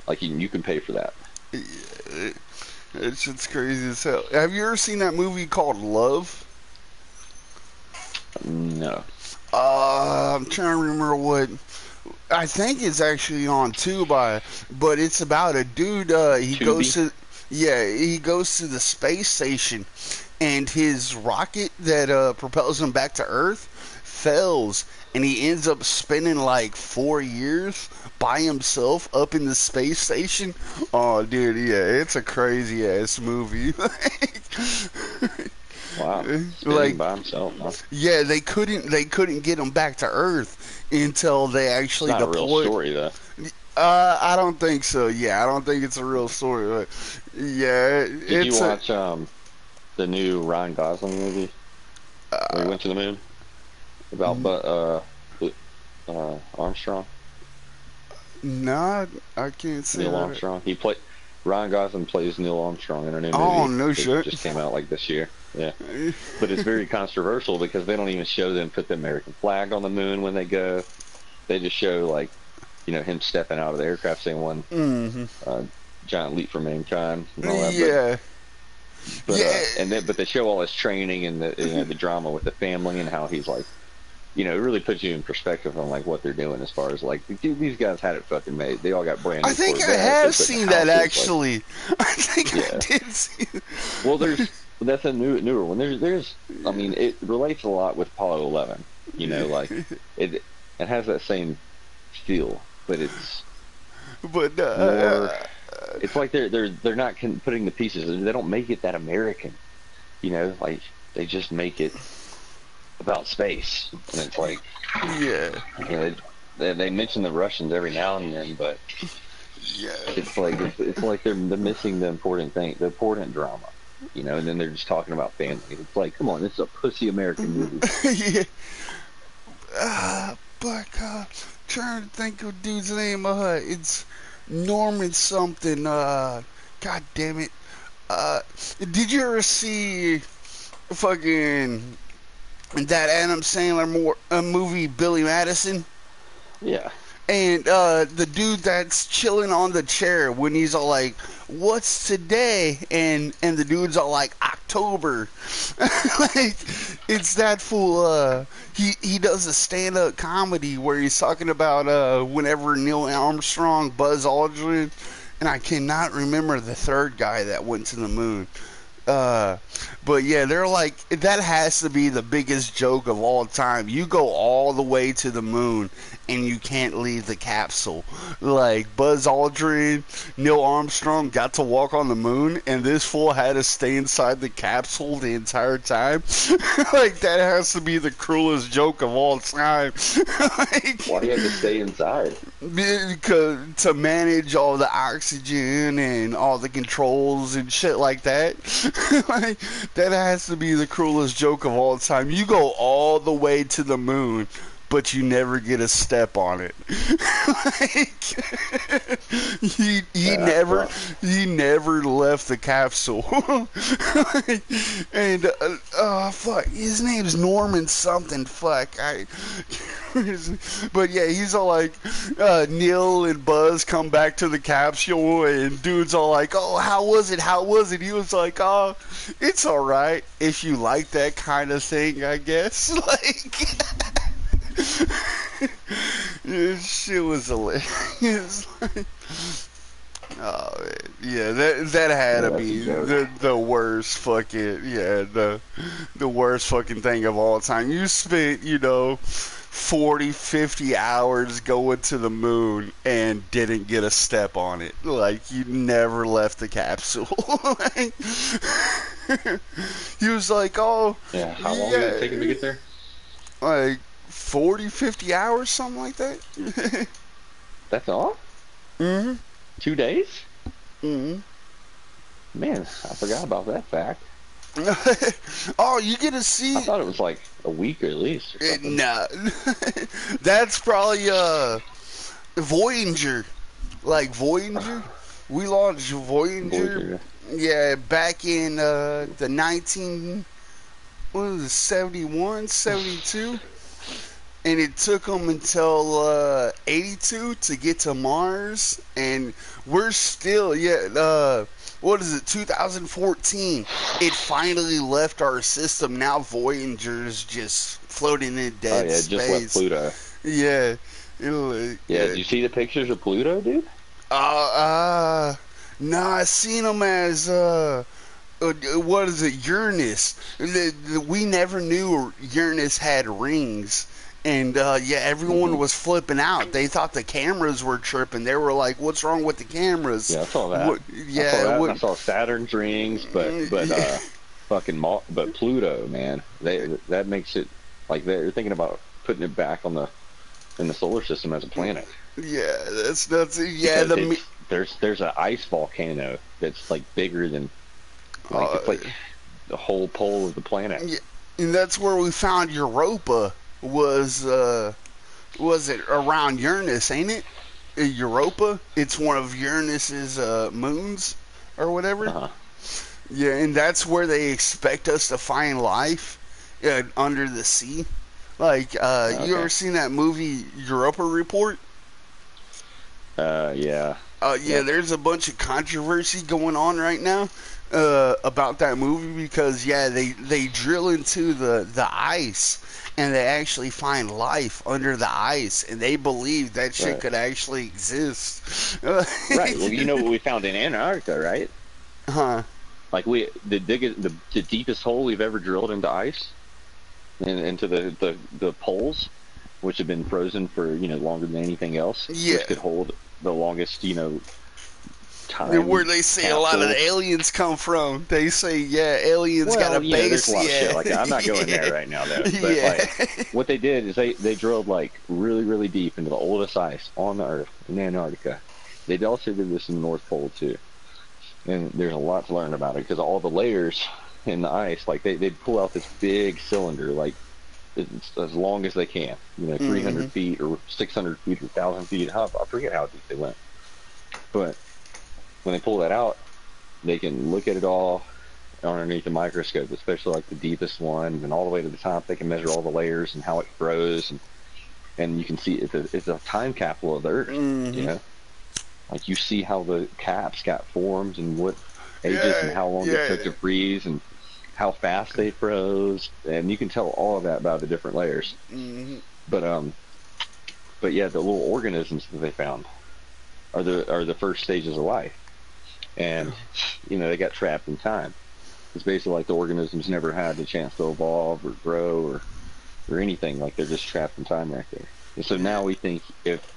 Like you can pay for that. Yeah, that shit's crazy as hell. Have you ever seen that movie called Love? No. I'm trying to remember what. I think it's actually on Tubi, but it's about a dude. He Tubi? goes to, he goes to the space station, and his rocket that propels him back to Earth fails, and he ends up spending like 4 years by himself up in the space station. Oh, dude, yeah, it's a crazy ass movie. Wow. Like, By himself. Huh? yeah, they couldn't get him back to Earth until they actually It's not a real deployed. story though. I don't think so. Yeah, I don't think it's a real story. But yeah, Did you watch the new Ryan Gosling movie where he went to the moon? About Armstrong, No, I can't say Neil that. Armstrong. Ryan Gosling plays Neil Armstrong in a new movie. Oh, no that shit. just came out like this year. Yeah, but it's very controversial because they don't even show them put the American flag on the moon when they go. They just show like, him stepping out of the aircraft saying one giant leap for mankind and all that. Yeah, But yeah. but they show all his training and the drama with the family and how he's like, it really puts you in perspective on like what they're doing as far as like, dude, these guys had it fucking made. They all got brand new I think I Corvettes. have They put seen that houses, actually. I think I Yeah. did see. Well, that's a newer one. There's I mean, it relates a lot with Apollo 11. Like it has that same feel, but it's But more. It's like they're not putting the pieces. They don't make it that American. Like they just make it about space, and it's like yeah, they mention the Russians every now and then, but yeah. it's like they're missing the important thing, the important drama. And then they're just talking about family. It's like, come on, this is a pussy American movie. Yeah. Fuck, trying to think of dude's name. It's Norman something. God damn it. Did you ever see fucking that Adam Sandler movie Billy Madison? Yeah. And the dude that's chilling on the chair when he's all like, "What's today?" and the dude's all like, "October." Like, it's that fool. He does a stand-up comedy where he's talking about whenever Neil Armstrong, Buzz Aldrin, and I cannot remember the third guy that went to the moon. But yeah, they're like, that has to be the biggest joke of all time. You go all the way to the moon and you can't leave the capsule. Like, Buzz Aldrin, Neil Armstrong got to walk on the moon, and this fool had to stay inside the capsule the entire time. Like, that has to be the cruelest joke of all time. Like, Why do you have to stay inside? because to manage all the oxygen and all the controls and shit like that. Like, that has to be the cruelest joke of all time. You go all the way to the moon, but you never get a step on it. Like, he never left the capsule. And fuck, his name's Norman something. Fuck, but yeah, he's all like, Neil and Buzz come back to the capsule, and dude's all like, "Oh, how was it? How was it?" He was like, "Oh, it's all right if you like that kind of thing, I guess." Like. This shit was hilarious. Oh man, yeah, that had to be the worst fucking the worst fucking thing of all time. You spent 40, 50 hours going to the moon and didn't get a step on it. Like, you never left the capsule. Like, he was like, "Oh, Yeah. How long did it take him to get there? like 40, 50 hours, something like that." That's all? Mm-hmm. 2 days? Mm-hmm. Man, I forgot about that fact. Oh, you get to see. I thought it was like a week at least. Or something. Nah. That's probably Voyager. Like Voyager. We launched Voyager. Yeah, back in the 71, 72. And it took them until 82 to get to Mars, and we're still, what is it, 2014, it finally left our system. Now Voyager's just floating in dead space. Just left Pluto. Yeah. Did you see the pictures of Pluto, dude? No, I seen them as, what is it, Uranus. We never knew Uranus had rings. And, everyone was flipping out. They thought the cameras were tripping. They were like, "What's wrong with the cameras?" Yeah, I saw that. I saw Saturn's rings, but Pluto, man, that makes it like they're thinking about putting it back in the solar system as a planet. Yeah, that's nuts. Yeah, there's an ice volcano that's like bigger than it's like the whole pole of the planet. Yeah, and that's where we found Europa. Was it around Uranus, ain't it? Europa? It's one of Uranus's moons or whatever. Uh-huh. Yeah, and that's where they expect us to find life under the sea. Like, you ever seen that movie Europa Report? Yeah. Yeah, there's a bunch of controversy going on right now about that movie because, they drill into the ice and they actually find life under the ice, and they believe that shit could actually exist. Right. Well, you know what we found in Antarctica, right? Huh. Like the deepest hole we've ever drilled into ice, into the poles, which have been frozen for longer than anything else. Yeah. Which could hold the longest time. Where they say a lot of the aliens come from. They say aliens got a base. There's a lot of shit like that. I'm not going there right now though. But like, what they did is they drilled like really, really deep into the oldest ice on the Earth in Antarctica. They also did this in the North Pole too. And there's a lot to learn about it because all the layers in the ice, like they'd pull out this big cylinder, like it's as long as they can. 300 feet or 600 feet or 1,000 feet. I forget how deep they went. But when they pull that out, they can look at it all underneath the microscope, especially like the deepest one, and all the way to the top. They can measure all the layers and how it grows, and you can see it's a time capsule of the Earth. Like you see how the caps got formed and what ages and how long it took to freeze and how fast they froze, and you can tell all of that about the different layers. But yeah, the little organisms that they found are the first stages of life, and they got trapped in time. It's basically like the organisms never had the chance to evolve or grow or anything. Like they're just trapped in time right there. And so now we think if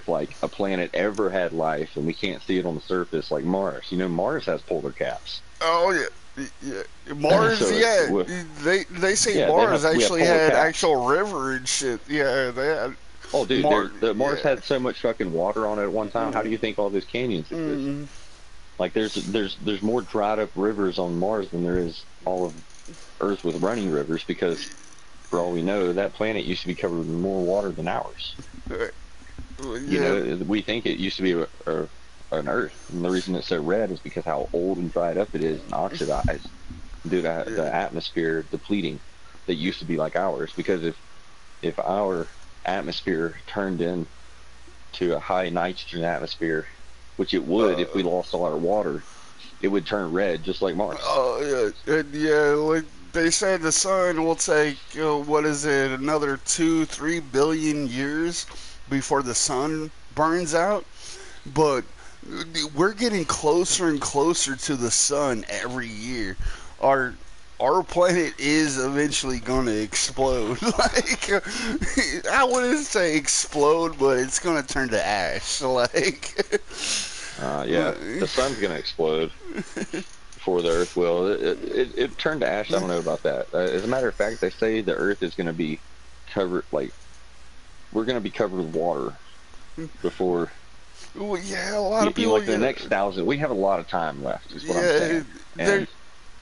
like a planet ever had life and we can't see it on the surface, like Mars. Mars has polar caps. Oh yeah. Mars, so they say Mars actually had actual river and shit. Yeah, they had. Oh, dude, Mars had so much fucking water on it at one time. How do you think all those canyons exist? Like, there's more dried up rivers on Mars than there is all of Earth with running rivers, because, for all we know, that planet used to be covered with more water than ours. We think it used to be an Earth, and the reason it's so red is because how old and dried up it is and oxidized due to the atmosphere depleting that used to be like ours. Because if our atmosphere turned into a high nitrogen atmosphere, which it would if we lost all our water, it would turn red just like Mars. Oh yeah, like they said, the sun will take another 2-3 billion years before the sun burns out, but we're getting closer and closer to the sun every year. Our planet is eventually going to explode. Like, I wouldn't say explode, but it's going to turn to ash. Like, the sun's going to explode before the Earth will. It turned to ash. I don't know about that. As a matter of fact, they say the Earth is going to be covered, like, we're going to be covered with water before. Well, yeah, a lot of people. Like the next 1,000, we have a lot of time left. Is what I'm saying.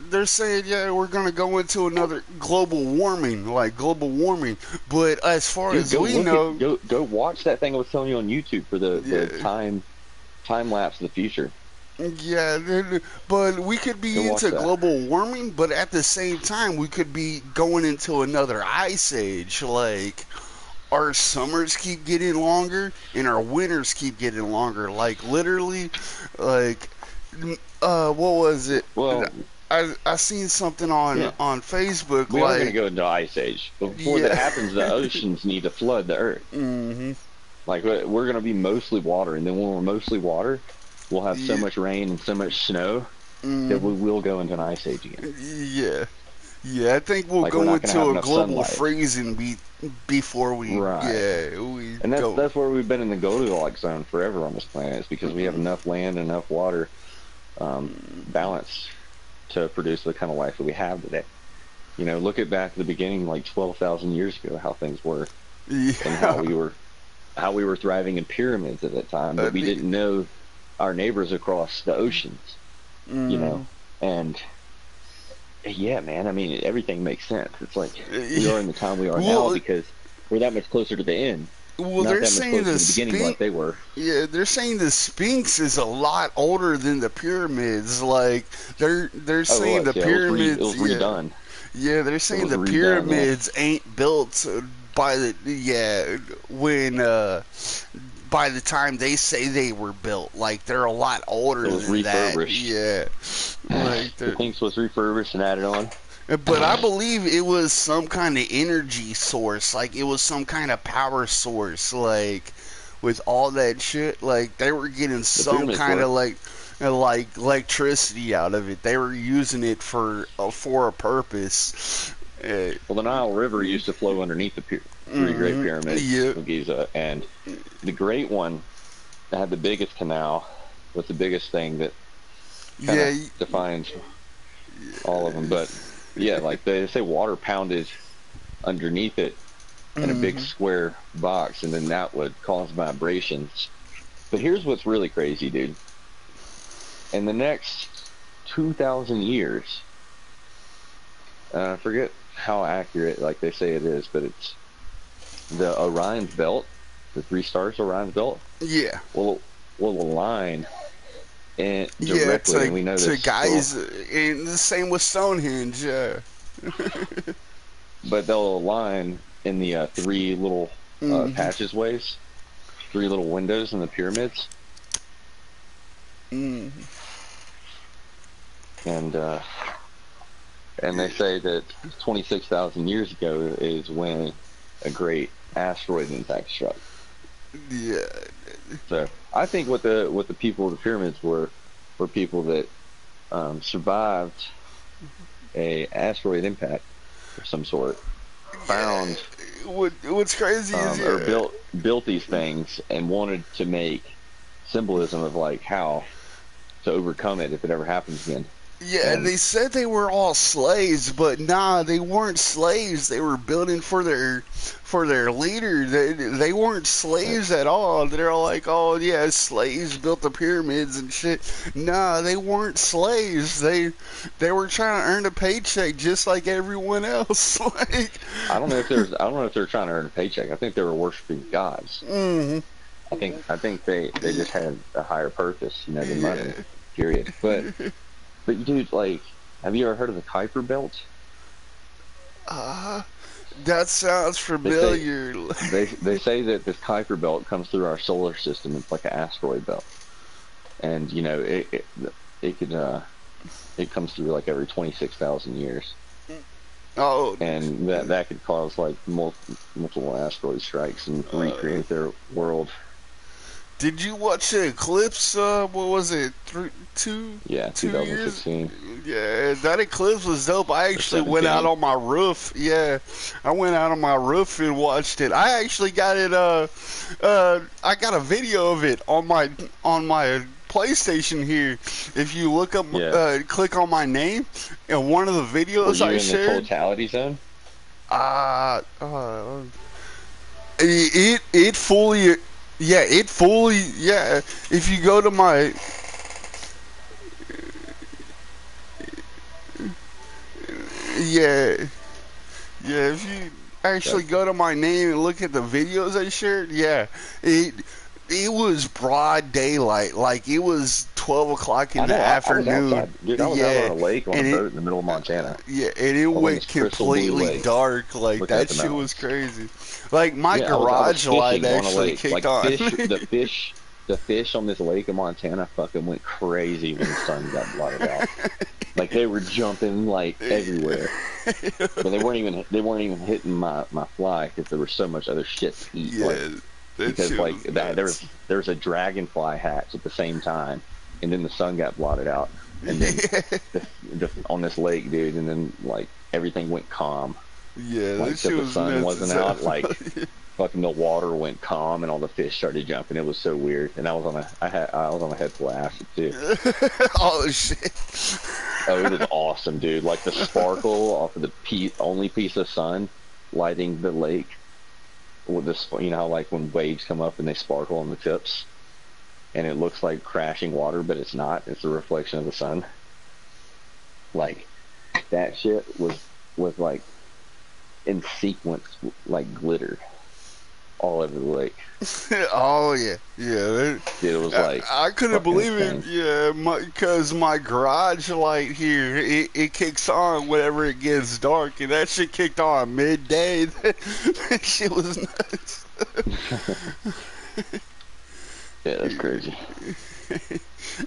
They're saying, we're going to go into another global warming. But as far as we know... Go watch that thing I was telling you on YouTube for the time lapse of the future. Yeah, but we could be into global warming, but at the same time, we could be going into another ice age. Like, our summers keep getting longer, and our winters keep getting longer. Like, literally, like, what was it? Well... I seen something on Facebook. We are going to go into ice age. But before that happens, the oceans need to flood the Earth. Like, we're going to be mostly water, and then when we're mostly water, we'll have so much rain and so much snow that we will go into an ice age again. Yeah, I think we'll go into a global freezing before we. Right. And that's where we've been in the Goldilocks zone forever on this planet, is because we have enough land, enough water, balance to produce the kind of life that we have today. Look at back at the beginning, like 12,000 years ago, how things were, and how we were thriving in pyramids at that time, but we didn't know our neighbors across the oceans. And yeah, man, I mean, everything makes sense. It's like we are in the time we are now because we're that much closer to the end. Well, not they're that much saying closer to the beginning like they were. Yeah, they're saying the Sphinx is a lot older than the pyramids. Like, they're saying the pyramids. It was redone. Yeah, they're saying the pyramids ain't built by by the time they say they were built. Like, they're a lot older than that. Yeah. Like, the Sphinx was refurbished and added on. But I believe it was some kind of energy source. Like, it was some kind of power source. Like, with all that shit, like, they were getting some kind of, like electricity out of it. They were using it for a purpose. Well, the Nile River used to flow underneath the three Great Pyramids of Giza. And the Great One had the biggest canal, was the biggest thing that kind of defines all of them. But... yeah, like they say water pounded underneath it in a big square box, and then that would cause vibrations. But here's what's really crazy, dude. In the next 2,000 years, I forget how accurate like they say it is, but it's the Orion's belt, the 3 stars Orion's belt. Yeah. Will align and Yeah, directly, and we know to this. guys, and the same with Stonehenge. Yeah. But they'll align in the 3 little passageways, 3 little windows in the pyramids, Mm. and they say that 26,000 years ago is when a great asteroid impact struck. Yeah. So I think what the people of the pyramids were people that survived a asteroid impact of some sort, found What's crazy is or built these things and wanted to make symbolism of like how to overcome it if it ever happens again. Yeah, And they said they were all slaves, but nah, they weren't slaves. They were building for their leader. They weren't slaves at all. They're all like, oh yeah, slaves built the pyramids and shit. Nah, they weren't slaves. They were trying to earn a paycheck just like everyone else. Like, I don't know if they're trying to earn a paycheck. I think they were worshiping gods. mm-hmm. I think they just had a higher purpose, than money. Period. But dude, like, have you ever heard of the Kuiper Belt? That sounds familiar. They say that this Kuiper Belt comes through our solar system. It's like an asteroid belt, and it comes through like every 26,000 years, Oh, and that could cause like multiple asteroid strikes and recreate their world. did you watch the eclipse? What was it? 2 Yeah, 2 years? 2016. Yeah, that eclipse was dope. I actually went out on my roof. Yeah, I went out on my roof and watched it. I actually got it. I got a video of it on my PlayStation here. If you look up, click on my name, and one of the Were videos you I in shared. the totality zone? It fully. Yeah, it fully. Yeah, if you go to my. Yeah, yeah. If you actually go to my name and look at the videos I shared, yeah, it was broad daylight. Like it was 12 o'clock in the afternoon. I was outside. Dude, I was out on a lake on a boat in the middle of Montana. Yeah, and it went completely dark. Like that shit was crazy. Like my garage light actually kicked on. The fish on this lake in Montana fucking went crazy when the sun got blotted out. Like they were jumping like everywhere, but they weren't even hitting my fly because there was so much other shit to eat. Yeah, because like there was a dragonfly hatch at the same time, and then the sun got blotted out, and then on this lake, dude, and then like everything went calm. Yeah, like this shit the was sun wasn't out, like. Yeah. Fucking the water went calm and all the fish started jumping. It was so weird, and I was on a head full of acid too. Oh shit! Oh, it was awesome, dude. Like the sparkle off of the only piece of sun lighting the lake with this, how like when waves come up and they sparkle on the tips, and it looks like crashing water, but it's not. It's a reflection of the sun. Like that shit was like in sequence, like glitter all over the lake. Oh yeah, yeah. Dude, it was like I couldn't believe insane. it. Yeah, because my garage light here, it kicks on whenever it gets dark, and that shit kicked on midday. That shit was nuts. Yeah, that's crazy.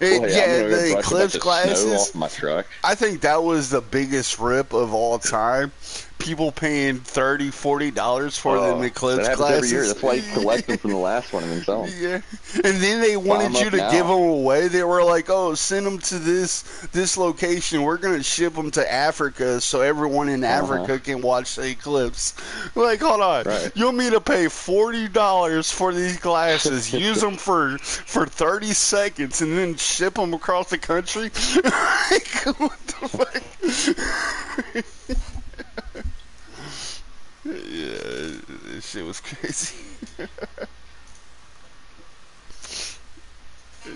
Yeah, the eclipse glasses. Snow off my truck. I think that was the biggest rip of all time. People paying $30-$40 for them eclipse that glasses. Every year. That's why you collect them from the last one and sell them. Yeah, and then they wanted you to give them away. They were like, "Oh, send them to this location. We're gonna ship them to Africa, so everyone in Africa can watch the eclipse." Like, hold on, you want me to pay $40 for these glasses? Use them for 30 seconds, and then ship them across the country? Like, what the fuck? Yeah, this shit was crazy.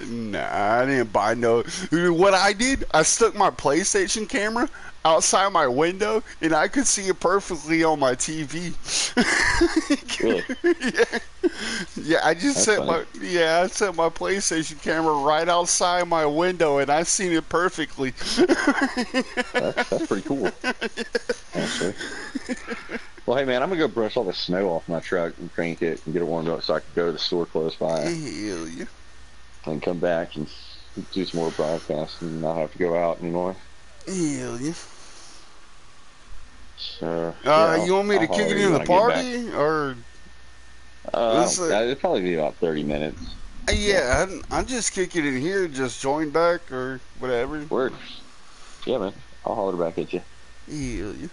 Nah, I didn't buy no. What I did, I stuck my PlayStation camera outside my window, and I could see it perfectly on my TV. Really? Yeah, I just That's set funny. I set my PlayStation camera right outside my window, and I seen it perfectly. That's pretty cool. Actually. Well, hey man, I'm gonna go brush all the snow off my truck and crank it and get it warmed up so I can go to the store close by Hell yeah. and come back and do some more broadcasting and not have to go out anymore. Hell yeah. So yeah, You want me I'll to kick holler it at you in the when I get back. party, or let's It'll probably be about 30 minutes. yeah, I just kick it in here, just join back or whatever. Works. Yeah, man. I'll holler back at you. Hell yeah.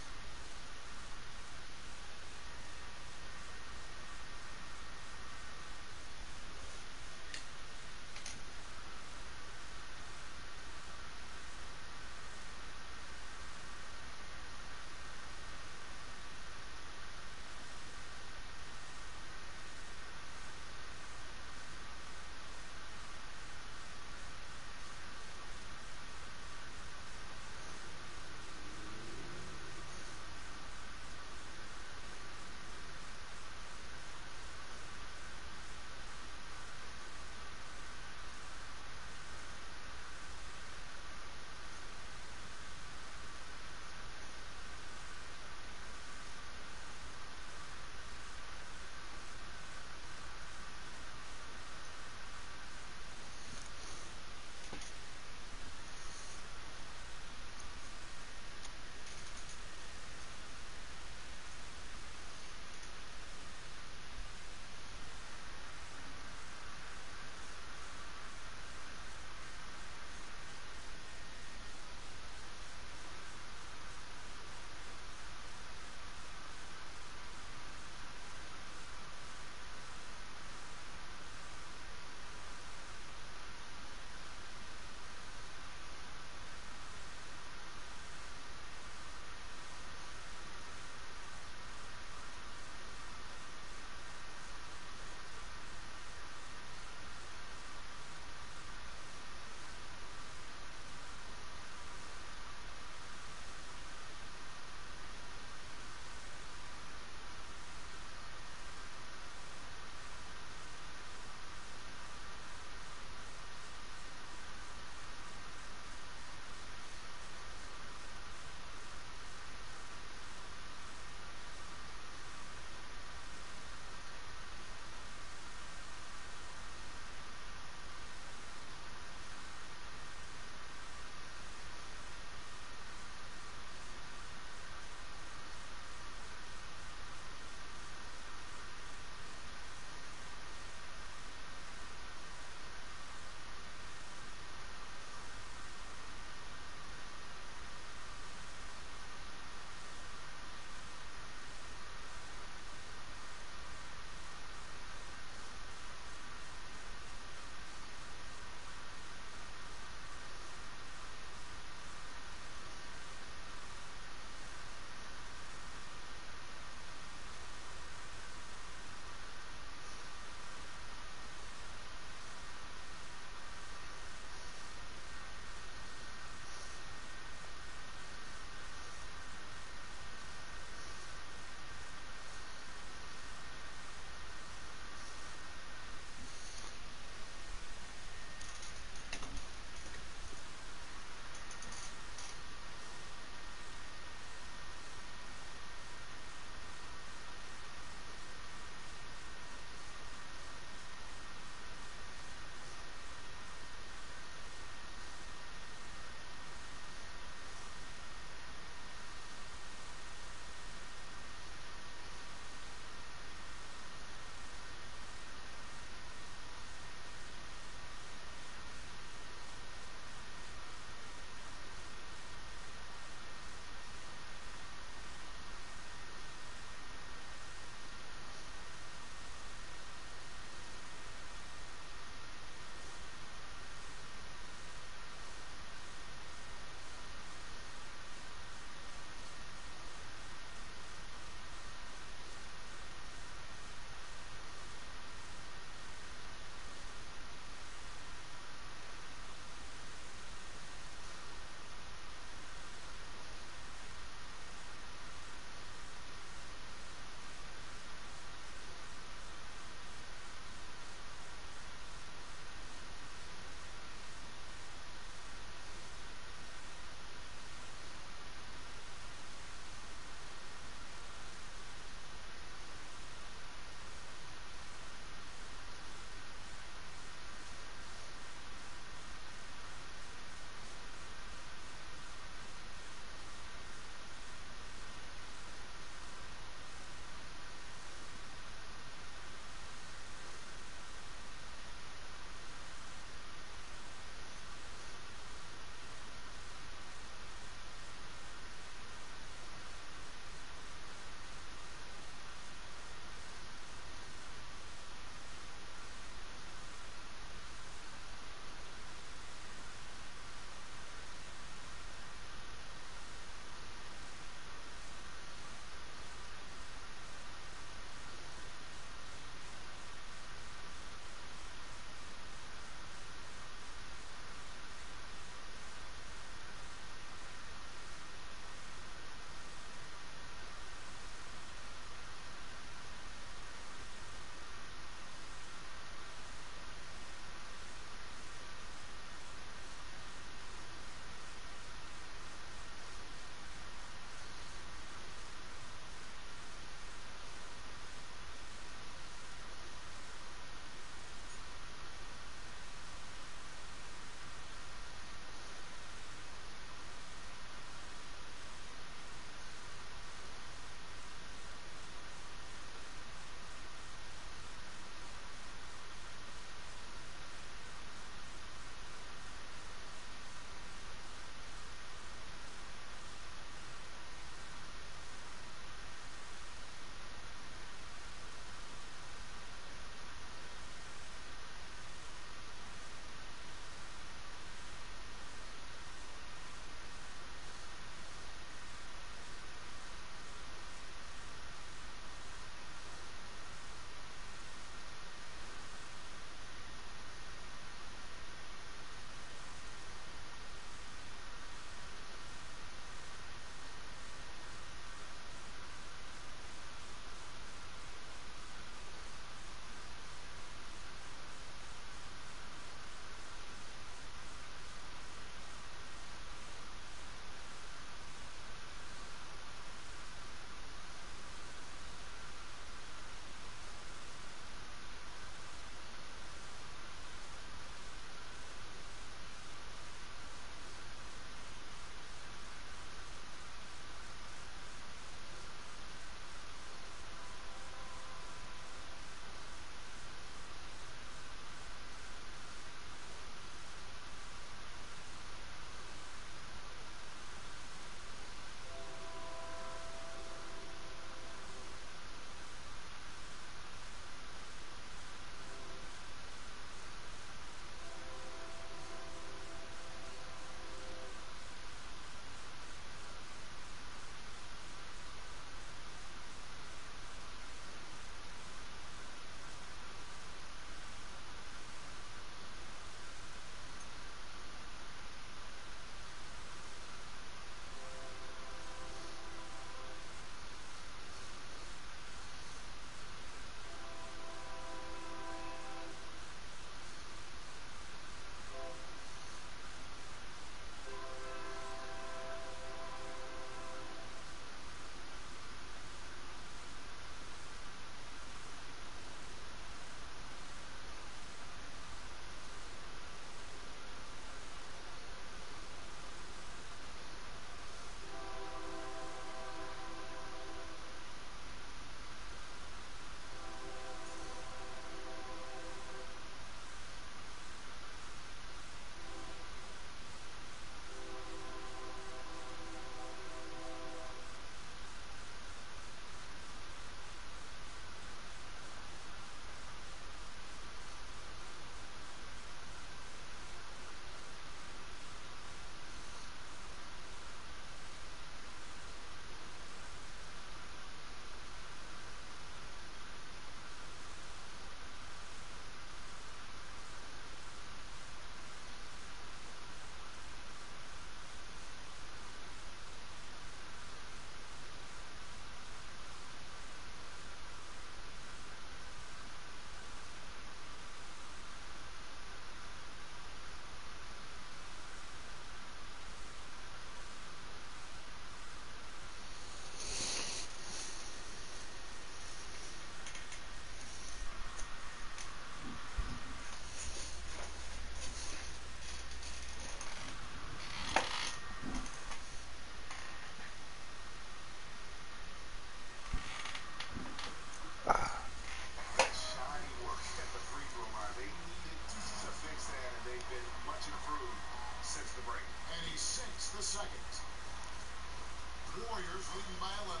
Warriors leading by 11.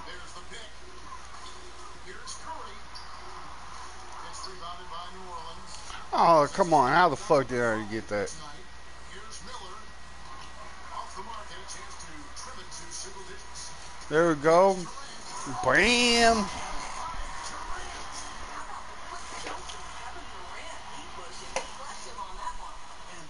There's the pick. Here's Curry. It's rebounded by New Orleans. Oh, come on. How the fuck did I already get that? Tonight. Here's Miller. Off the mark and a chance to trim it to single digits. There we go. Bam. And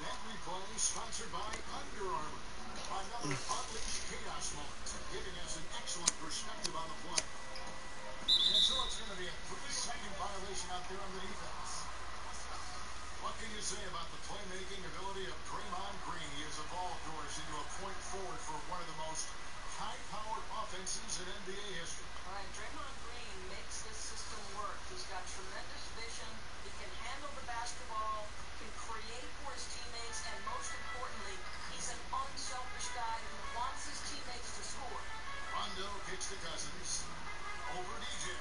that replay sponsored by Under Armour. Another unleashed chaos moment, giving us an excellent perspective on the play. And so it's going to be a 3-second violation out there on the defense. What can you say about the playmaking ability of Draymond Green? He has evolved, Doris, into a point forward for one of the most high-powered offenses in NBA history. All right, Draymond Green makes this system work. He's got tremendous vision. He can handle the basketball, can create for his teammates, and most importantly, he's an unselfish guy who wants his teammates to score. Rondo kicks to Cousins. Over DJ.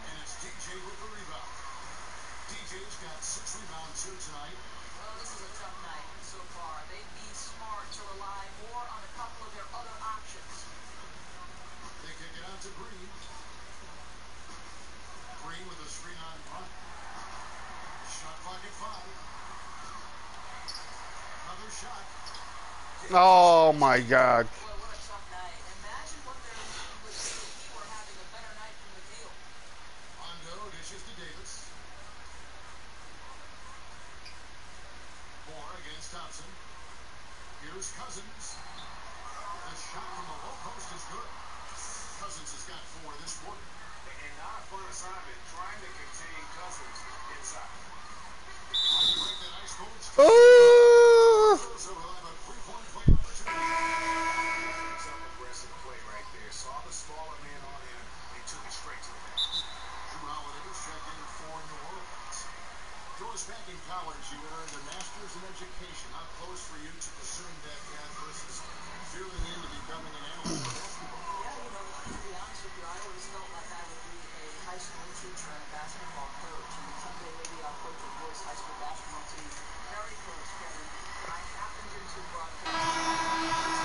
And it's DJ with the rebound. DJ's got 6 rebounds here tonight. Well, this is a tough night so far. They'd be smart to rely more on a couple of their other options. They kick it out to Green. Green with a screen on front. Shot clock at 5. Another shot. Oh, my God. Boy, what a tough night. Imagine what their lead would be if he were having a better night from the field. Rondo dishes to Davis. Moore against Thompson. Here's Cousins. The shot from the low post is good. Cousins has got 4 this quarter. And not a fun assignment, trying to contain Cousins inside. Trying to break that ice cold streak. Oh. So we'll have a 3-point play opportunity. Some aggressive play right there. Saw the smaller man on him and took it straight to the net. Drew Holiday checked in for New Orleans. Doris, back in college, you earned a master's in education. How close were you to pursuing that path versus feeling into becoming an analyst for basketball? Yeah, you know, to be honest with you, I always felt like I would be a high school teacher and a basketball coach. And someday maybe I'll coach a boys' high school basketball team. Very close, Kevin. I happened into broadcasting.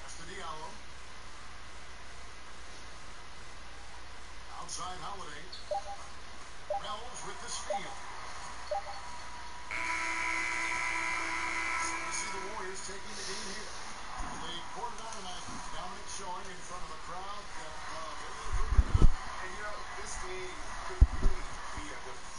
That's the Diallo. Outside Holiday. Wells with the steal. So we see the Warriors taking the game here. They quartered out tonight. Dominic showing in front of a crowd that and you know, this game could really be a difference.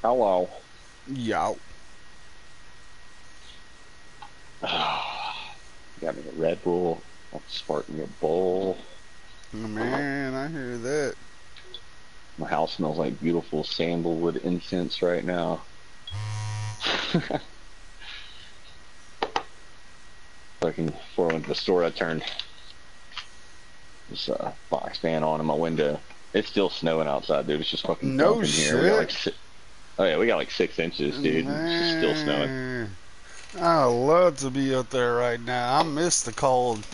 Hello. Yeah. Got me a Red Bull. I'm sparking a bowl. Man, I hear that. My house smells like beautiful sandalwood incense right now. Looking for the store I turned. this box fan on in my window. It's still snowing outside, dude. It's just fucking No dumping here. We got like shit. oh yeah, we got like 6 inches, dude. It's just still snowing. Man, I love to be up there right now. I miss the cold.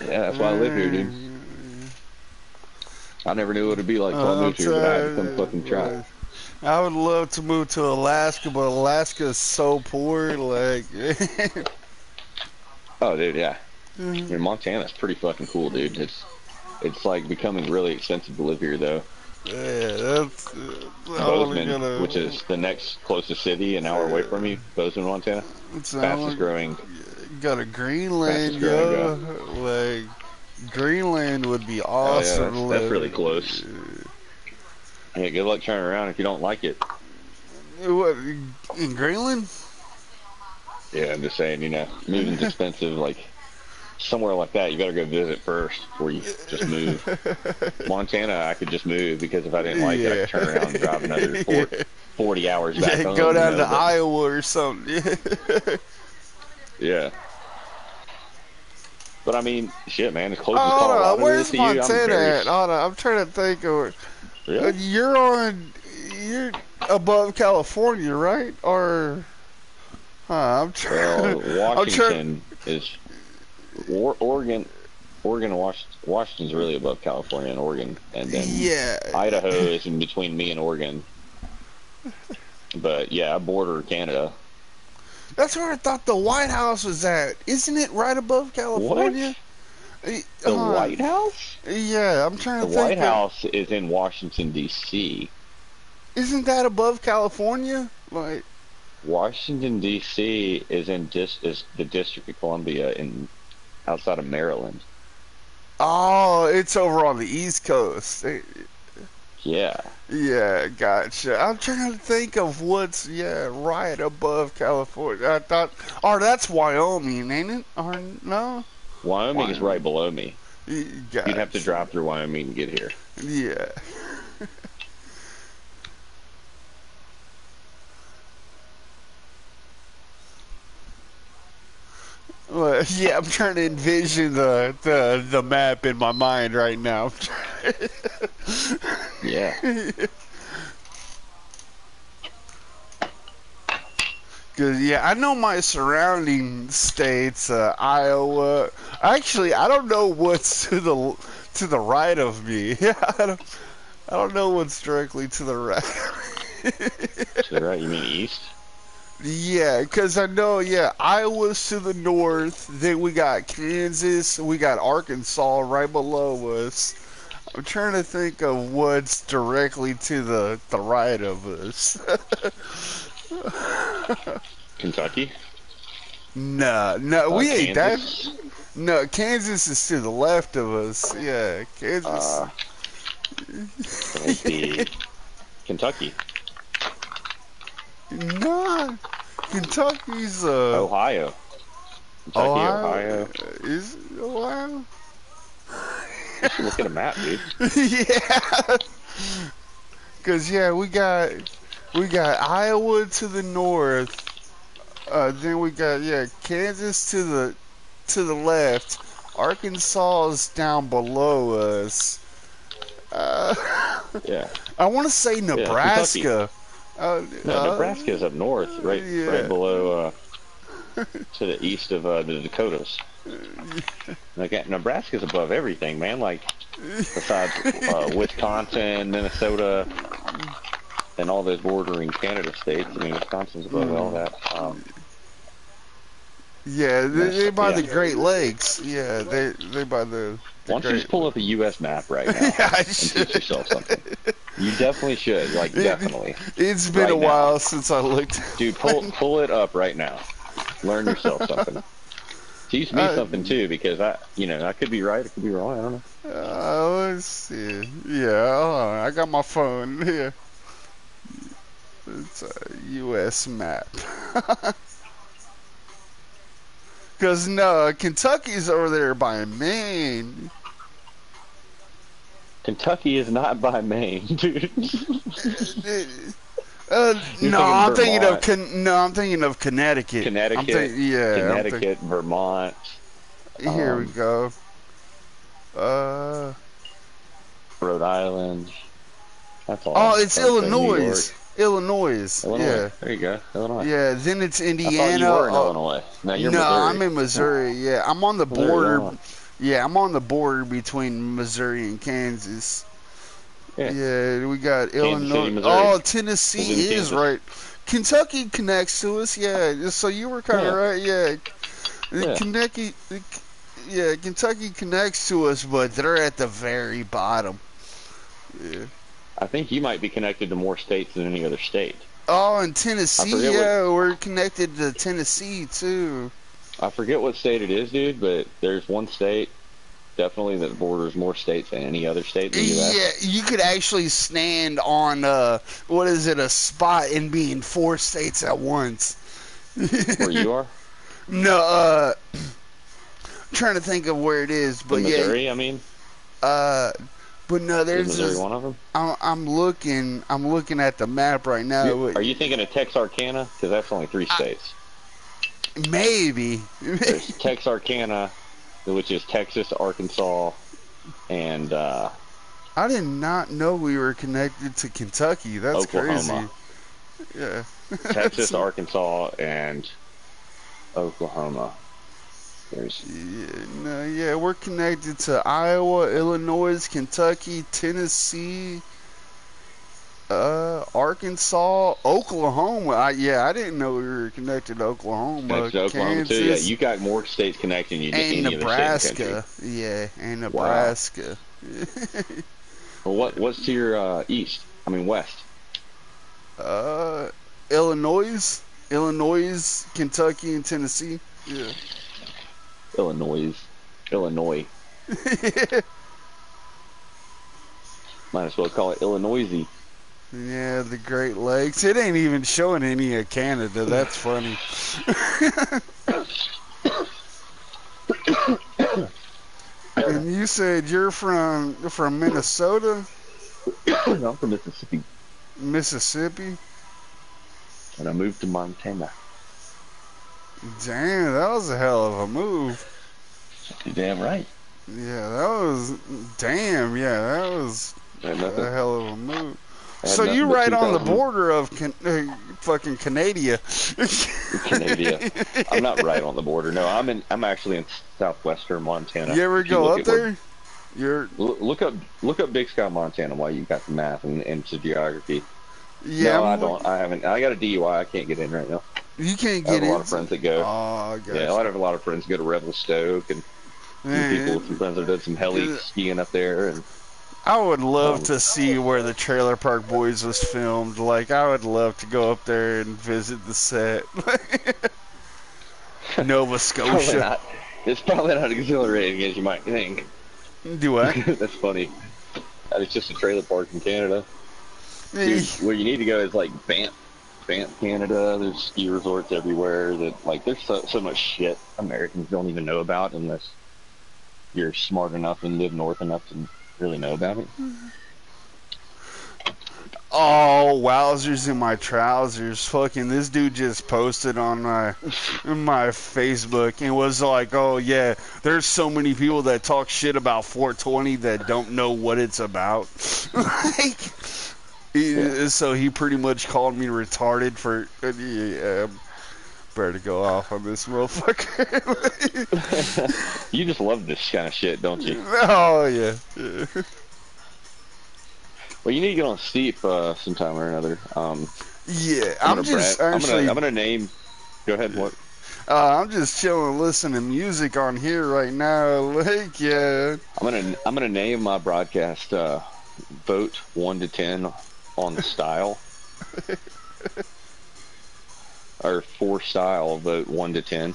Yeah, that's why I live here, dude. I never knew what it'd be like till I I'll moved here, but I had to tell come fucking try it. you, I would love to move to Alaska, but Alaska is so poor. Like, Oh, dude, yeah. I mean, Montana's pretty fucking cool, dude. It's like becoming really expensive to live here, though. yeah, that's. I only Bozeman, gotta. which is the next closest city, an hour away from me, Bozeman, Montana. It's Fastest growing. Got a Greenland, Fastest growing, yo. Like, Greenland would be Oh, yeah, awesome. to that's live. really close. Yeah, good luck turning around if you don't like it. What, in Greenland? Yeah, I'm just saying, moving's expensive. Like, somewhere like that, you better go visit first before you just move. Montana, I could just move because if I didn't like it, I could turn around and drive another 40 hours back Yeah, home. go down to but- Iowa or something. Yeah. But I mean, shit, man, as close as Hold Colorado on, where's is to you, I'm Montana very... at? Hold on, I'm trying to think of. Really? You're above California, right? Or, I'm trying. Washington is Oregon. Oregon, Washington's really above California and Oregon, and then Yeah. Idaho is in between me and Oregon. But yeah, I border Canada. That's where I thought the White House was at. Isn't it right above California? The Uh, White House? Yeah, I'm trying The to think. White House is in Washington D.C. Isn't that above California? Like, Washington D.C. is is the District of Columbia outside of Maryland. oh, it's over on the East Coast. Yeah. Yeah, gotcha. I'm trying to think of what's right above California. I thought, that's Wyoming, ain't it? Or no? Wyoming is right below me. Gotcha. You'd have to drive through Wyoming to get here. Yeah. Well, yeah, I'm trying to envision the map in my mind right now. Yeah. Cause I know my surrounding states, Iowa. Actually, I don't know what's to the right of me. I don't know what's directly to the right. To the right, you mean east? Yeah, because I know, Iowa's to the north, then we got Kansas, we got Arkansas right below us. I'm trying to think of what's directly to the right of us. Kentucky? No, we ain't Kansas? that. No, Kansas is to the left of us. Yeah, Kansas. It would be Kentucky. No, Kentucky's Ohio. Kentucky, Ohio. Ohio. Is it Ohio? You should look at a map, dude. Yeah. Cause we got Iowa to the north. Then we got Kansas to the left. Arkansas is down below us. Yeah. I want to say Nebraska. No, Nebraska's up north, right below, to the east of the Dakotas. Like, Nebraska's above everything, man. Like, besides Wisconsin, Minnesota, and all those bordering Canada states. I mean, Wisconsin's above all that. They by the Great Lakes. Yeah, they by the. Why don't you just pull up a U.S. map right now I and teach yourself something? You definitely should. Like, definitely. It's been Right a while now. since I looked. Dude, pull it up right now. Learn yourself something. Teach me something too, because I could be right, I could be wrong. I don't know. Let's see. Yeah, hold on. I got my phone here. It's a U.S. map. Because, no, Kentucky's over there by Maine. Kentucky is not by Maine, dude. I'm thinking of Connecticut. Connecticut, I'm Connecticut, Vermont. Here we go. Uh, Rhode Island. That's all. oh, it's I would say. New York. Illinois. Illinois. Illinois. Yeah. There you go. Illinois. Yeah, then it's I Indiana. thought you were in oh, Illinois. No, you're no, Missouri. I'm in Missouri. Yeah, I'm on the Missouri, border. Illinois. Yeah, I'm on the border between Missouri and Kansas. Yeah. Yeah, we got City, Illinois. Missouri. Oh, Is Tennessee in is Kansas. right. Kentucky connects to us. Yeah, so you were kind of Yeah. right. Yeah, Yeah. Kentucky. Yeah, Kentucky connects to us, but they're at the very bottom. Yeah. I think you might be connected to more states than any other state. Oh, and I Tennessee. forget Yeah, we're connected to Tennessee too. I forget what state it is, dude, but there's one state definitely that borders more states than any other state in the U.S. Yeah, you could actually stand on what is it, a spot and be in 4 states at once. Where you are? No, trying to think of where it is, but In yeah, Missouri, I mean? but no, Is there's Missouri this, one of them? I'm looking at the map right now. Are you thinking of Texarkana? Because that's only 3 states. Maybe. There's Texarkana, which is Texas, Arkansas, and I did not know we were connected to Kentucky. That's Oklahoma. crazy. Yeah. Texas, Arkansas, and Oklahoma. There's Yeah, we're connected to Iowa, Illinois, Kentucky, Tennessee, Arkansas, Oklahoma. I didn't know we were connected to Oklahoma, connected to Oklahoma Kansas, too. Yeah, you got more states connected than you do and any other state in the Nebraska. country. Yeah, and Wow. Nebraska. Well, what's to your east? I mean west. Illinois, Kentucky, and Tennessee. Yeah. Illinois. Might as well call it Illinoisy. Yeah, the Great Lakes. It ain't even showing any of Canada. That's funny. And you said you're from Minnesota, No, I'm from Mississippi, Mississippi. and I moved to Montana. Damn, that was a hell of a move. You're damn right. Yeah, that was. Damn, yeah, that was I had a nothing. hell of a move. I had So nothing you but right on the 2,000 border of fucking Canada. Canada. I'm not right on the border. No, I'm actually in southwestern Montana. You ever If go look up at where- there? You're Look up Big Sky, Montana while you got the map and into geography. yeah. No, I I'm don't. I haven't. I got a DUI. I can't get in right now. You can't I have get a lot in. of friends that go. Oh, gosh. Yeah, I have a lot of friends go to Revelstoke, and Man, some friends that did some heli Yeah. skiing up there. And I would love to see where the Trailer Park Boys was filmed. Like, I would love to go up there and visit the set. Nova probably Scotia. not, it's probably not exhilarating as you might think. Do I? That's funny. It's just a trailer park in Canada. Dude, where you need to go is like Banff, Canada. There's ski resorts everywhere. That like there's so much shit Americans don't even know about unless you're smart enough and live north enough to really know about it. Oh, wowzers in my trousers. Fucking this dude just posted on my Facebook and was like, oh yeah, there's so many people that talk shit about 420 that don't know what it's about. Like, so he pretty much called me retarded for, yeah, better go off on this motherfucker. You just love this kind of shit, don't you? Oh yeah. Well, you need to get on Steep sometime or another. Yeah, I'm I'm gonna just brag- actually. I'm gonna name. Go ahead. What? I'm just chilling, listening to music on here right now. Like, yeah. I'm gonna name my broadcast vote 1 to 10 on style, or for style vote 1 to 10,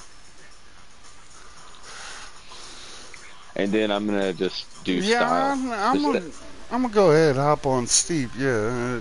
and then I'm gonna just do Yeah, style. I'm Just gonna go ahead, hop on Steep. Yeah,